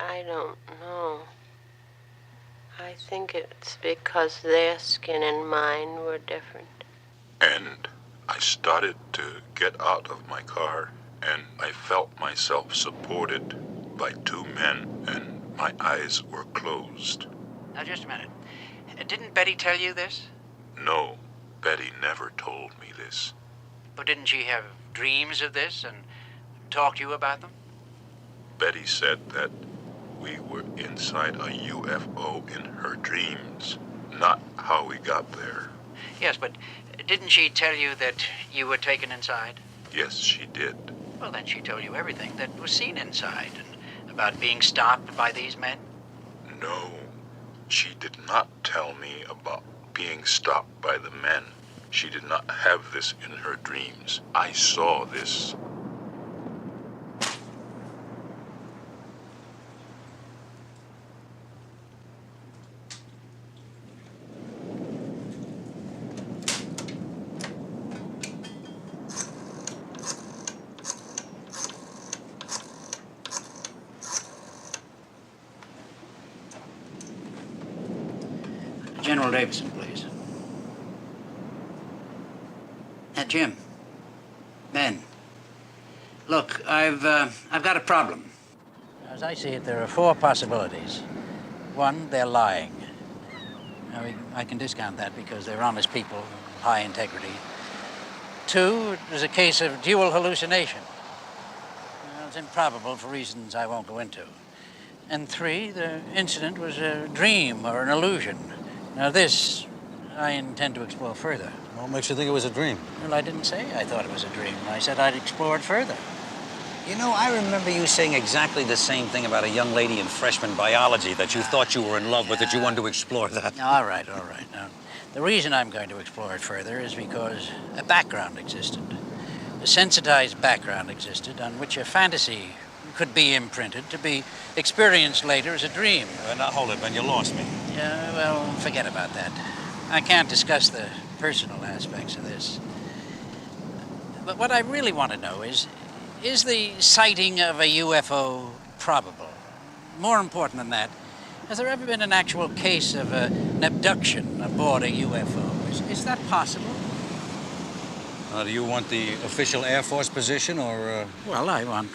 I don't know. I think it's because their skin and mine were different. And I started to get out of my car, and I felt myself supported by two men, and my eyes were closed. Now, just a minute. Didn't Betty tell you this? No, Betty never told me this. But didn't she have dreams of this and talk to you about them? Betty said that we were inside a UFO in her dreams, not how we got there. Yes, but didn't she tell you that you were taken inside? Yes, she did. Well, then she told you everything that was seen inside and about being stopped by these men? No, she did not tell me about being stopped by the men. She did not have this in her dreams. I saw this. General Davison, please. Jim. Ben. Look, I've got a problem. As I see it, there are four possibilities. One, they're lying. Now, I can discount that because they're honest people, high integrity. Two, there's a case of dual hallucination. Well, it's improbable for reasons I won't go into. And three, the incident was a dream or an illusion. Now this, I intend to explore further. What makes you think it was a dream? Well, I didn't say I thought it was a dream. I said I'd explore it further. You know, I remember you saying exactly the same thing about a young lady in freshman biology that you thought you were in love with, that you wanted to explore that. All right. Now, the reason I'm going to explore it further is because a background existed. A sensitized background existed on which a fantasy could be imprinted to be experienced later as a dream. Now, hold it, Ben. You lost me. Yeah, well, forget about that. I can't discuss the personal aspects of this. But what I really want to know is the sighting of a UFO probable? More important than that, has there ever been an actual case of an abduction aboard a UFO? Is that possible? Do you want the official Air Force position, or... Well, I want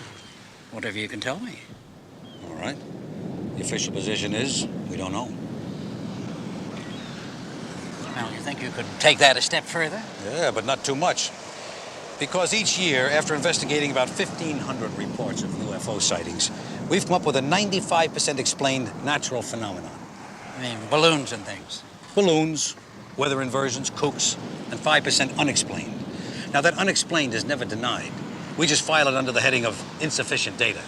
whatever you can tell me. All right. The official position is, we don't know. Well, you think you could take that a step further? Yeah, but not too much. Because each year, after investigating about 1,500 reports of UFO sightings, we've come up with a 95% explained natural phenomenon. I mean, balloons and things. Balloons, weather inversions, kooks, and 5% unexplained. Now, that unexplained is never denied. We just file it under the heading of insufficient data.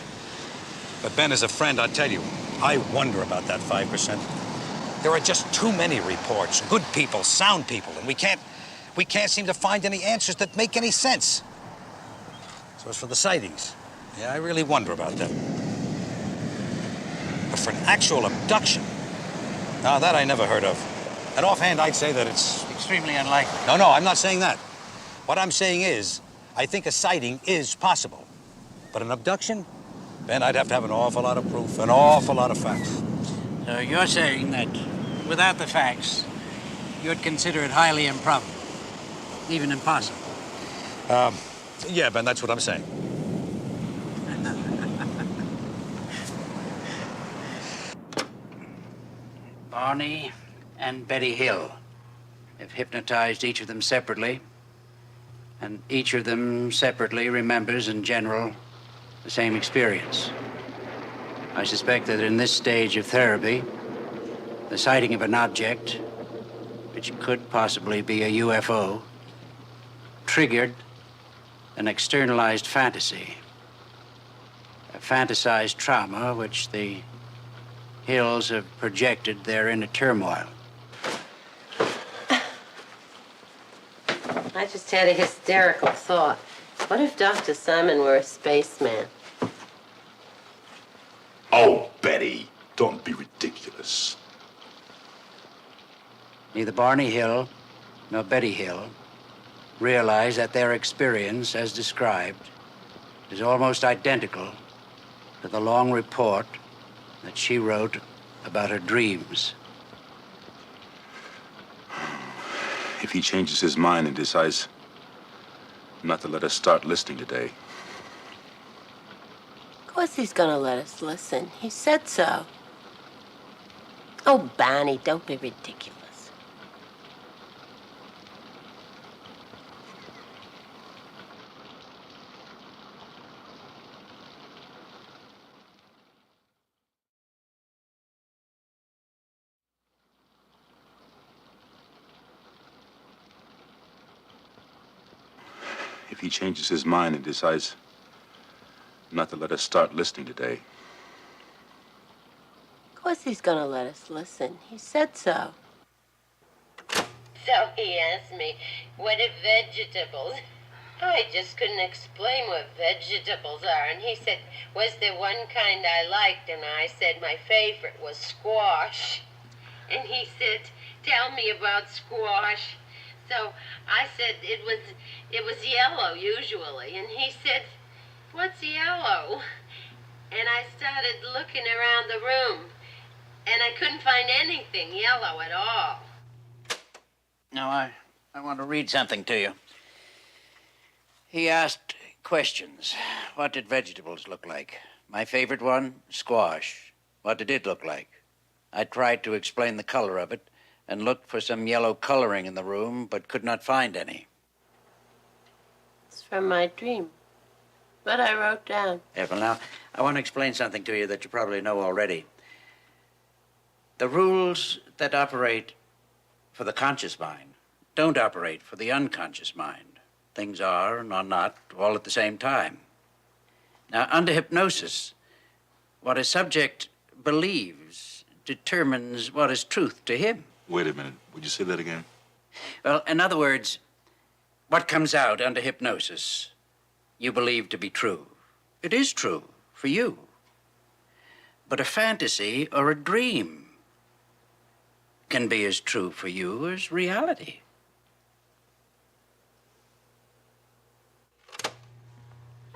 But Ben, as a friend, I tell you, I wonder about that 5%. There are just too many reports. Good people, sound people, and we can't seem to find any answers that make any sense. So as for the sightings, yeah, I really wonder about them. But for an actual abduction, now that I never heard of. And offhand, I'd say that it's Extremely unlikely. No, I'm not saying that. What I'm saying is, I think a sighting is possible. But an abduction? Ben, I'd have to have an awful lot of proof, an awful lot of facts. So you're saying that without the facts, you'd consider it highly improbable, even impossible? Yeah, Ben, that's what I'm saying. Barney and Betty Hill have hypnotized each of them separately, and each of them separately remembers in general the same experience. I suspect that in this stage of therapy, the sighting of an object, which could possibly be a UFO, triggered an externalized fantasy, a fantasized trauma which the Hills have projected their inner turmoil. I just had a hysterical thought. What if Dr. Simon were a spaceman? Oh, Betty, don't be ridiculous. Neither Barney Hill nor Betty Hill realize that their experience, as described, is almost identical to the long report that she wrote about her dreams. If he changes his mind and decides not to let us start listening today. Of course he's gonna let us listen. He said so. Oh, Barney, don't be ridiculous. If he changes his mind and decides not to let us start listening today. Of course he's gonna let us listen. He said so. So he asked me, what are vegetables? I just couldn't explain what vegetables are. And he said, was there one kind I liked? And I said my favorite was squash. And he said, tell me about squash. So I said it was yellow usually. And he said, what's yellow? And I started looking around the room, and I couldn't find anything yellow at all. Now, I want to read something to you. He asked questions. What did vegetables look like? My favorite one, squash. What did it look like? I tried to explain the color of it and looked for some yellow coloring in the room, but could not find any. It's from my dream. But I wrote down. Yeah, well, now, I want to explain something to you that you probably know already. The rules that operate for the conscious mind don't operate for the unconscious mind. Things are and are not all at the same time. Now, under hypnosis, what a subject believes determines what is truth to him. Wait a minute. Would you say that again? Well, in other words, what comes out under hypnosis you believe to be true. It is true for you. But a fantasy or a dream can be as true for you as reality.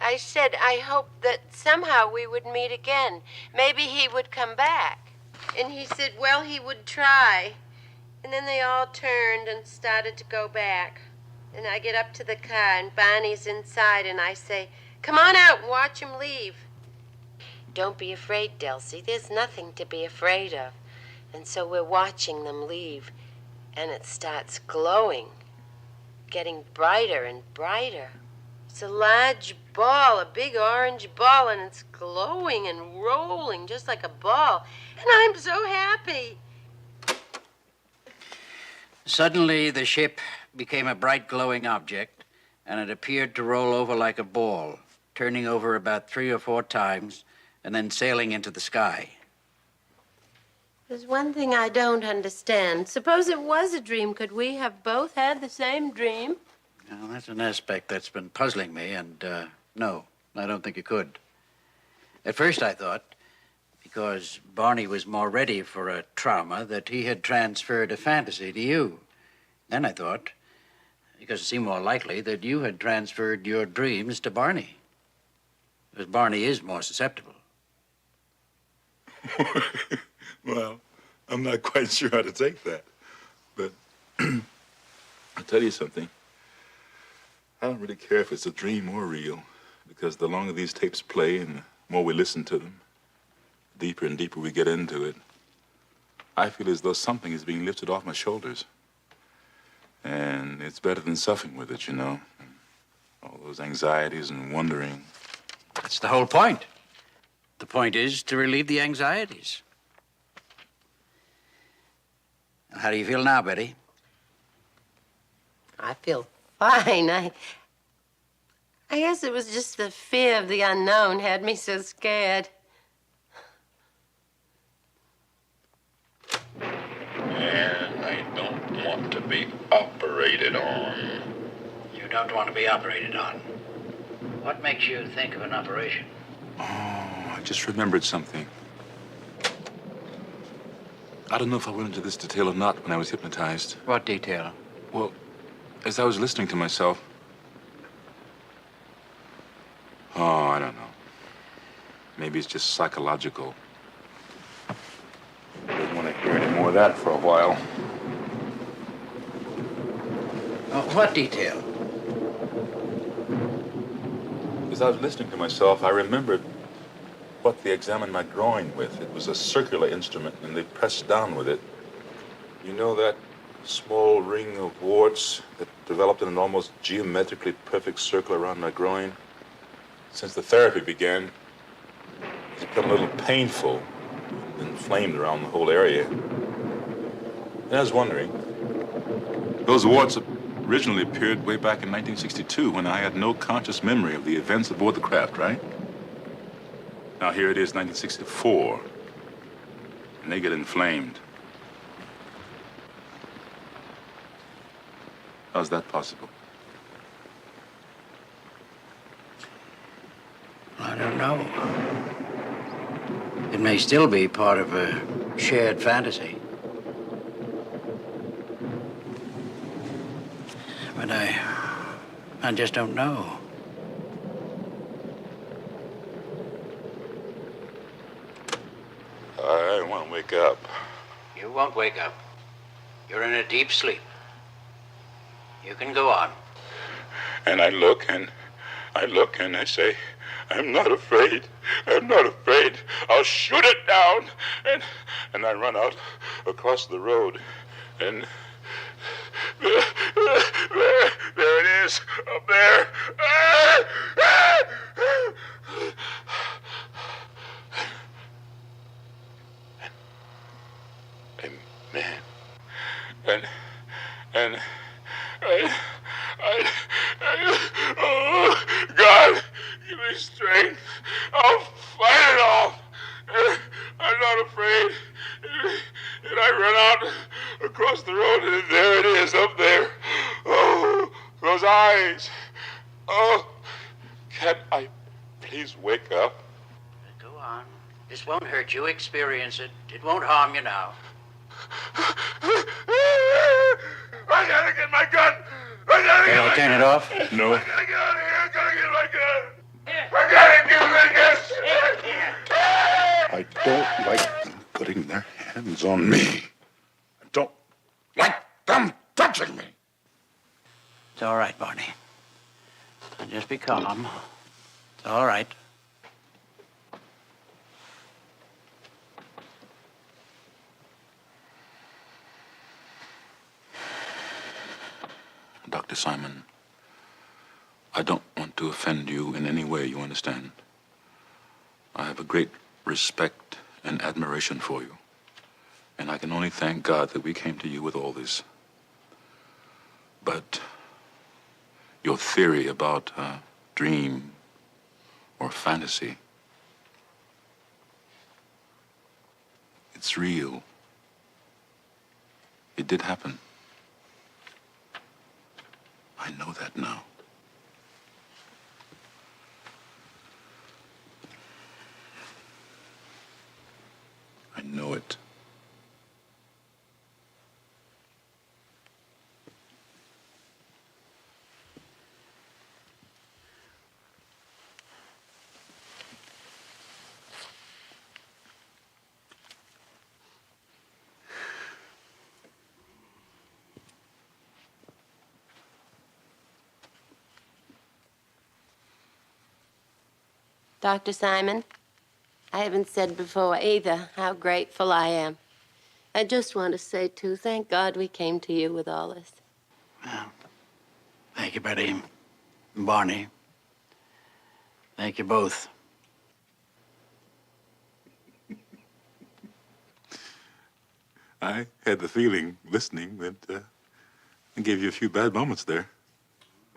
I said I hoped that somehow we would meet again. Maybe he would come back. And he said, well, he would try. And then they all turned and started to go back. And I get up to the car, and Barney's inside, and I say, come on out and watch him leave. Don't be afraid, Delcy. There's nothing to be afraid of. And so we're watching them leave, and it starts glowing, getting brighter and brighter. It's a large ball, a big orange ball, and it's glowing and rolling just like a ball. And I'm so happy. Suddenly, the ship became a bright glowing object, and it appeared to roll over like a ball, turning over about 3 or 4 times, and then sailing into the sky. There's one thing I don't understand. Suppose it was a dream. Could we have both had the same dream? Well, that's an aspect that's been puzzling me, and no, I don't think you could. At first I thought, because Barney was more ready for a trauma, that he had transferred a fantasy to you. Then I thought, because it seemed more likely, that you had transferred your dreams to Barney. Because Barney is more susceptible. Well, I'm not quite sure how to take that. But I'll tell you something. I don't really care if it's a dream or real, because the longer these tapes play and the more we listen to them, the deeper and deeper we get into it, I feel as though something is being lifted off my shoulders. And it's better than suffering with it, you know. All those anxieties and wondering. That's the whole point. The point is to relieve the anxieties. How do you feel now, Betty? I feel fine. I guess it was just the fear of the unknown had me so scared. And I don't want to be operated on. You don't want to be operated on. What makes you think of an operation? Oh, I just remembered something. I don't know if I went into this detail or not when I was hypnotized. What detail? Well, as I was listening to myself... Oh, I don't know. Maybe it's just psychological. I didn't want to hear any more of that for a while. What detail? As I was listening to myself, I remembered what they examined my groin with. It was a circular instrument, and they pressed down with it. You know that small ring of warts that developed in an almost geometrically perfect circle around my groin? Since the therapy began, it's become a little painful, inflamed around the whole area. And I was wondering, those warts originally appeared way back in 1962 when I had no conscious memory of the events aboard the craft, right? Now here it is, 1964, and they get inflamed. How's that possible? I don't know. It may still be part of a shared fantasy. But I just don't know. I want to wake up. You won't wake up. You're in a deep sleep. You can go on. And I look and I say, I'm not afraid. I'm not afraid. I'll shoot it down. And I run out across the road. And there it is, up there. And man, and oh, God, give me strength. I'll fight it off. I'm not afraid. And I run out across the road, and there it is, up there. Oh, those eyes. Oh, can I please wake up? Go on. This won't hurt you. Experience it. It won't harm you now. I gotta get my gun. I gotta get Can I turn it off? No. I gotta get out of here. I gotta get my gun. I gotta get my gun. I don't like them putting their hands on me. I don't like them touching me. It's all right, Barney. Just be calm. It's all right. Dr. Simon, I don't want to offend you in any way, you understand? I have a great respect and admiration for you. And I can only thank God that we came to you with all this. But your theory about dream or fantasy, it's real. It did happen. I know that now. I know it. Dr. Simon, I haven't said before either how grateful I am. I just want to say, too, thank God we came to you with all this. Well, thank you, Betty and Barney. Thank you both. I had the feeling, listening, that I gave you a few bad moments there.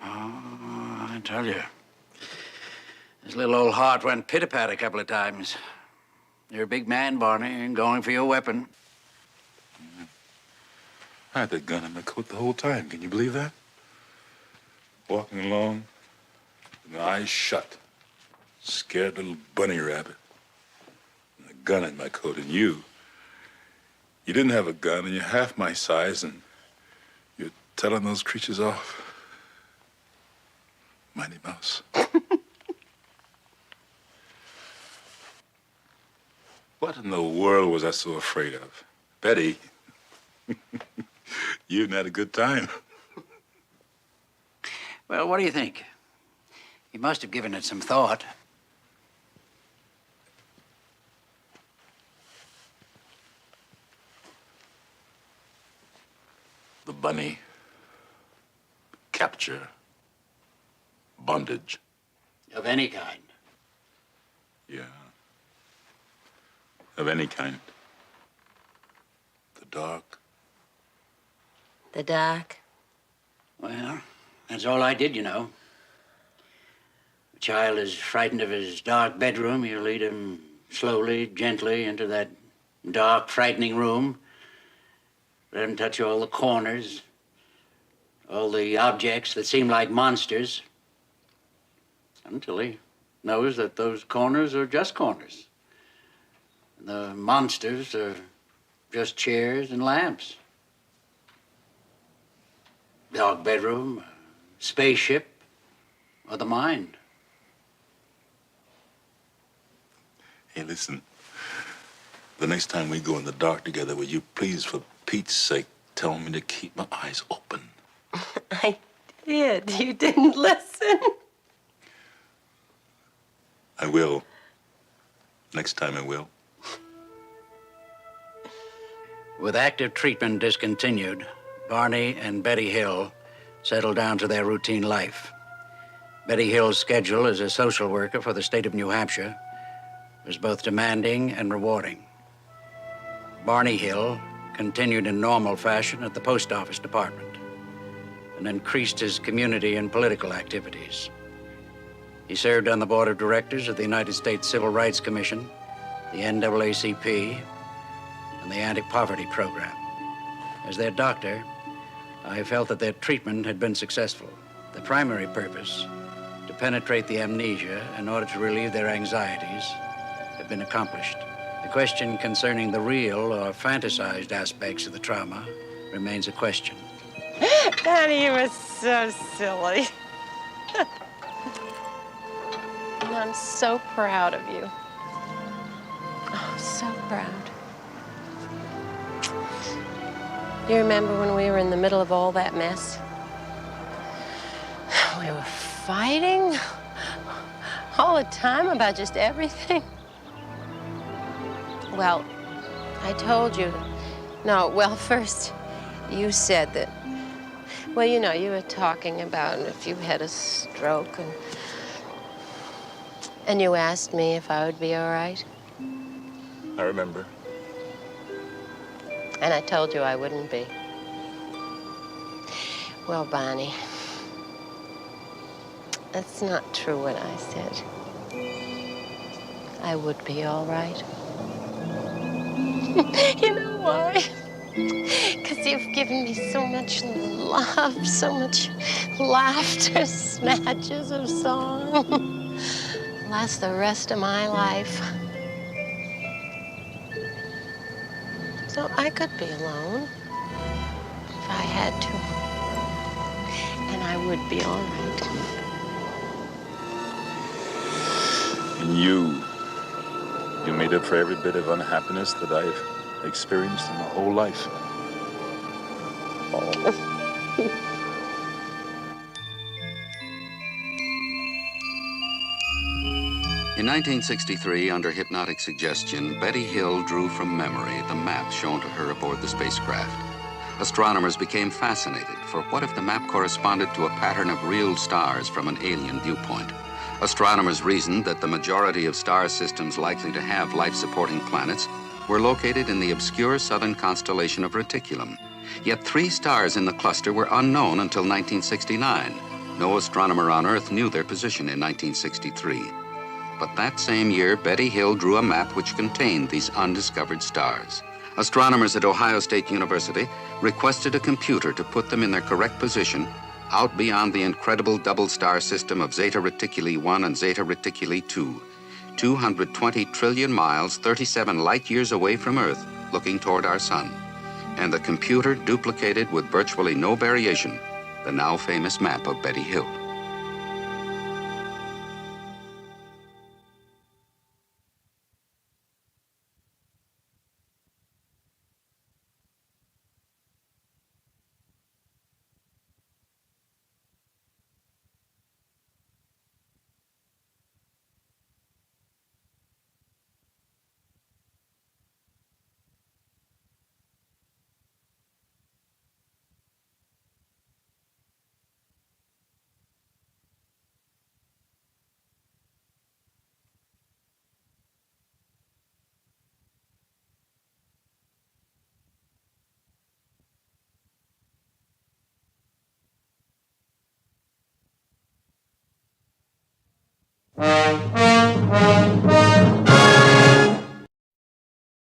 Oh, I tell you. His little old heart went pit-a-pat a couple of times. You're a big man, Barney, and going for your weapon. I had that gun in my coat the whole time. Can you believe that? Walking along, with my eyes shut. Scared little bunny rabbit. And a gun in my coat. And you didn't have a gun, and you're half my size, and you're telling those creatures off. Mighty Mouse. What in the world was I so afraid of? Betty, you even had a good time. Well, what do you think? You must have given it some thought. The bunny, capture, bondage. Of any kind. Yeah. Of any kind. The dark. The dark. Well, that's all I did, you know. A child is frightened of his dark bedroom. You lead him slowly, gently into that dark, frightening room. Let him touch all the corners, all the objects that seem like monsters, until he knows that those corners are just corners. And the monsters are just chairs and lamps. Dark bedroom, spaceship, or the mind. Hey, listen. The next time we go in the dark together, will you please, for Pete's sake, tell me to keep my eyes open? I did. You didn't listen. I will. Next time I will. With active treatment discontinued, Barney and Betty Hill settled down to their routine life. Betty Hill's schedule as a social worker for the state of New Hampshire was both demanding and rewarding. Barney Hill continued in normal fashion at the post office department and increased his community and political activities. He served on the board of directors of the United States Civil Rights Commission, the NAACP, and the Anti-Poverty Program. As their doctor, I felt that their treatment had been successful. The primary purpose, to penetrate the amnesia in order to relieve their anxieties, had been accomplished. The question concerning the real or fantasized aspects of the trauma remains a question. Daddy, you were so silly. And I'm so proud of you. Oh, so proud. You remember when we were in the middle of all that mess? We were fighting all the time about just everything. Well, I told you. No, well, first, you said that. Well, you know, you were talking about if you had a stroke, and you asked me if I would be all right. I remember. And I told you I wouldn't be. Well, Barney, that's not true what I said. I would be all right. You know why? Because you've given me so much love, so much laughter, snatches of song. Last the rest of my life. So I could be alone if I had to. And I would be all right. And you made up for every bit of unhappiness that I've experienced in my whole life. In 1963, under hypnotic suggestion, Betty Hill drew from memory the map shown to her aboard the spacecraft. Astronomers became fascinated, for what if the map corresponded to a pattern of real stars from an alien viewpoint? Astronomers reasoned that the majority of star systems likely to have life-supporting planets were located in the obscure southern constellation of Reticulum. Yet 3 stars in the cluster were unknown until 1969. No astronomer on Earth knew their position in 1963. But that same year, Betty Hill drew a map which contained these undiscovered stars. Astronomers at Ohio State University requested a computer to put them in their correct position out beyond the incredible double star system of Zeta Reticuli 1 and Zeta Reticuli 2, 220 trillion miles, 37 light years away from Earth, looking toward our sun. And the computer duplicated with virtually no variation the now famous map of Betty Hill.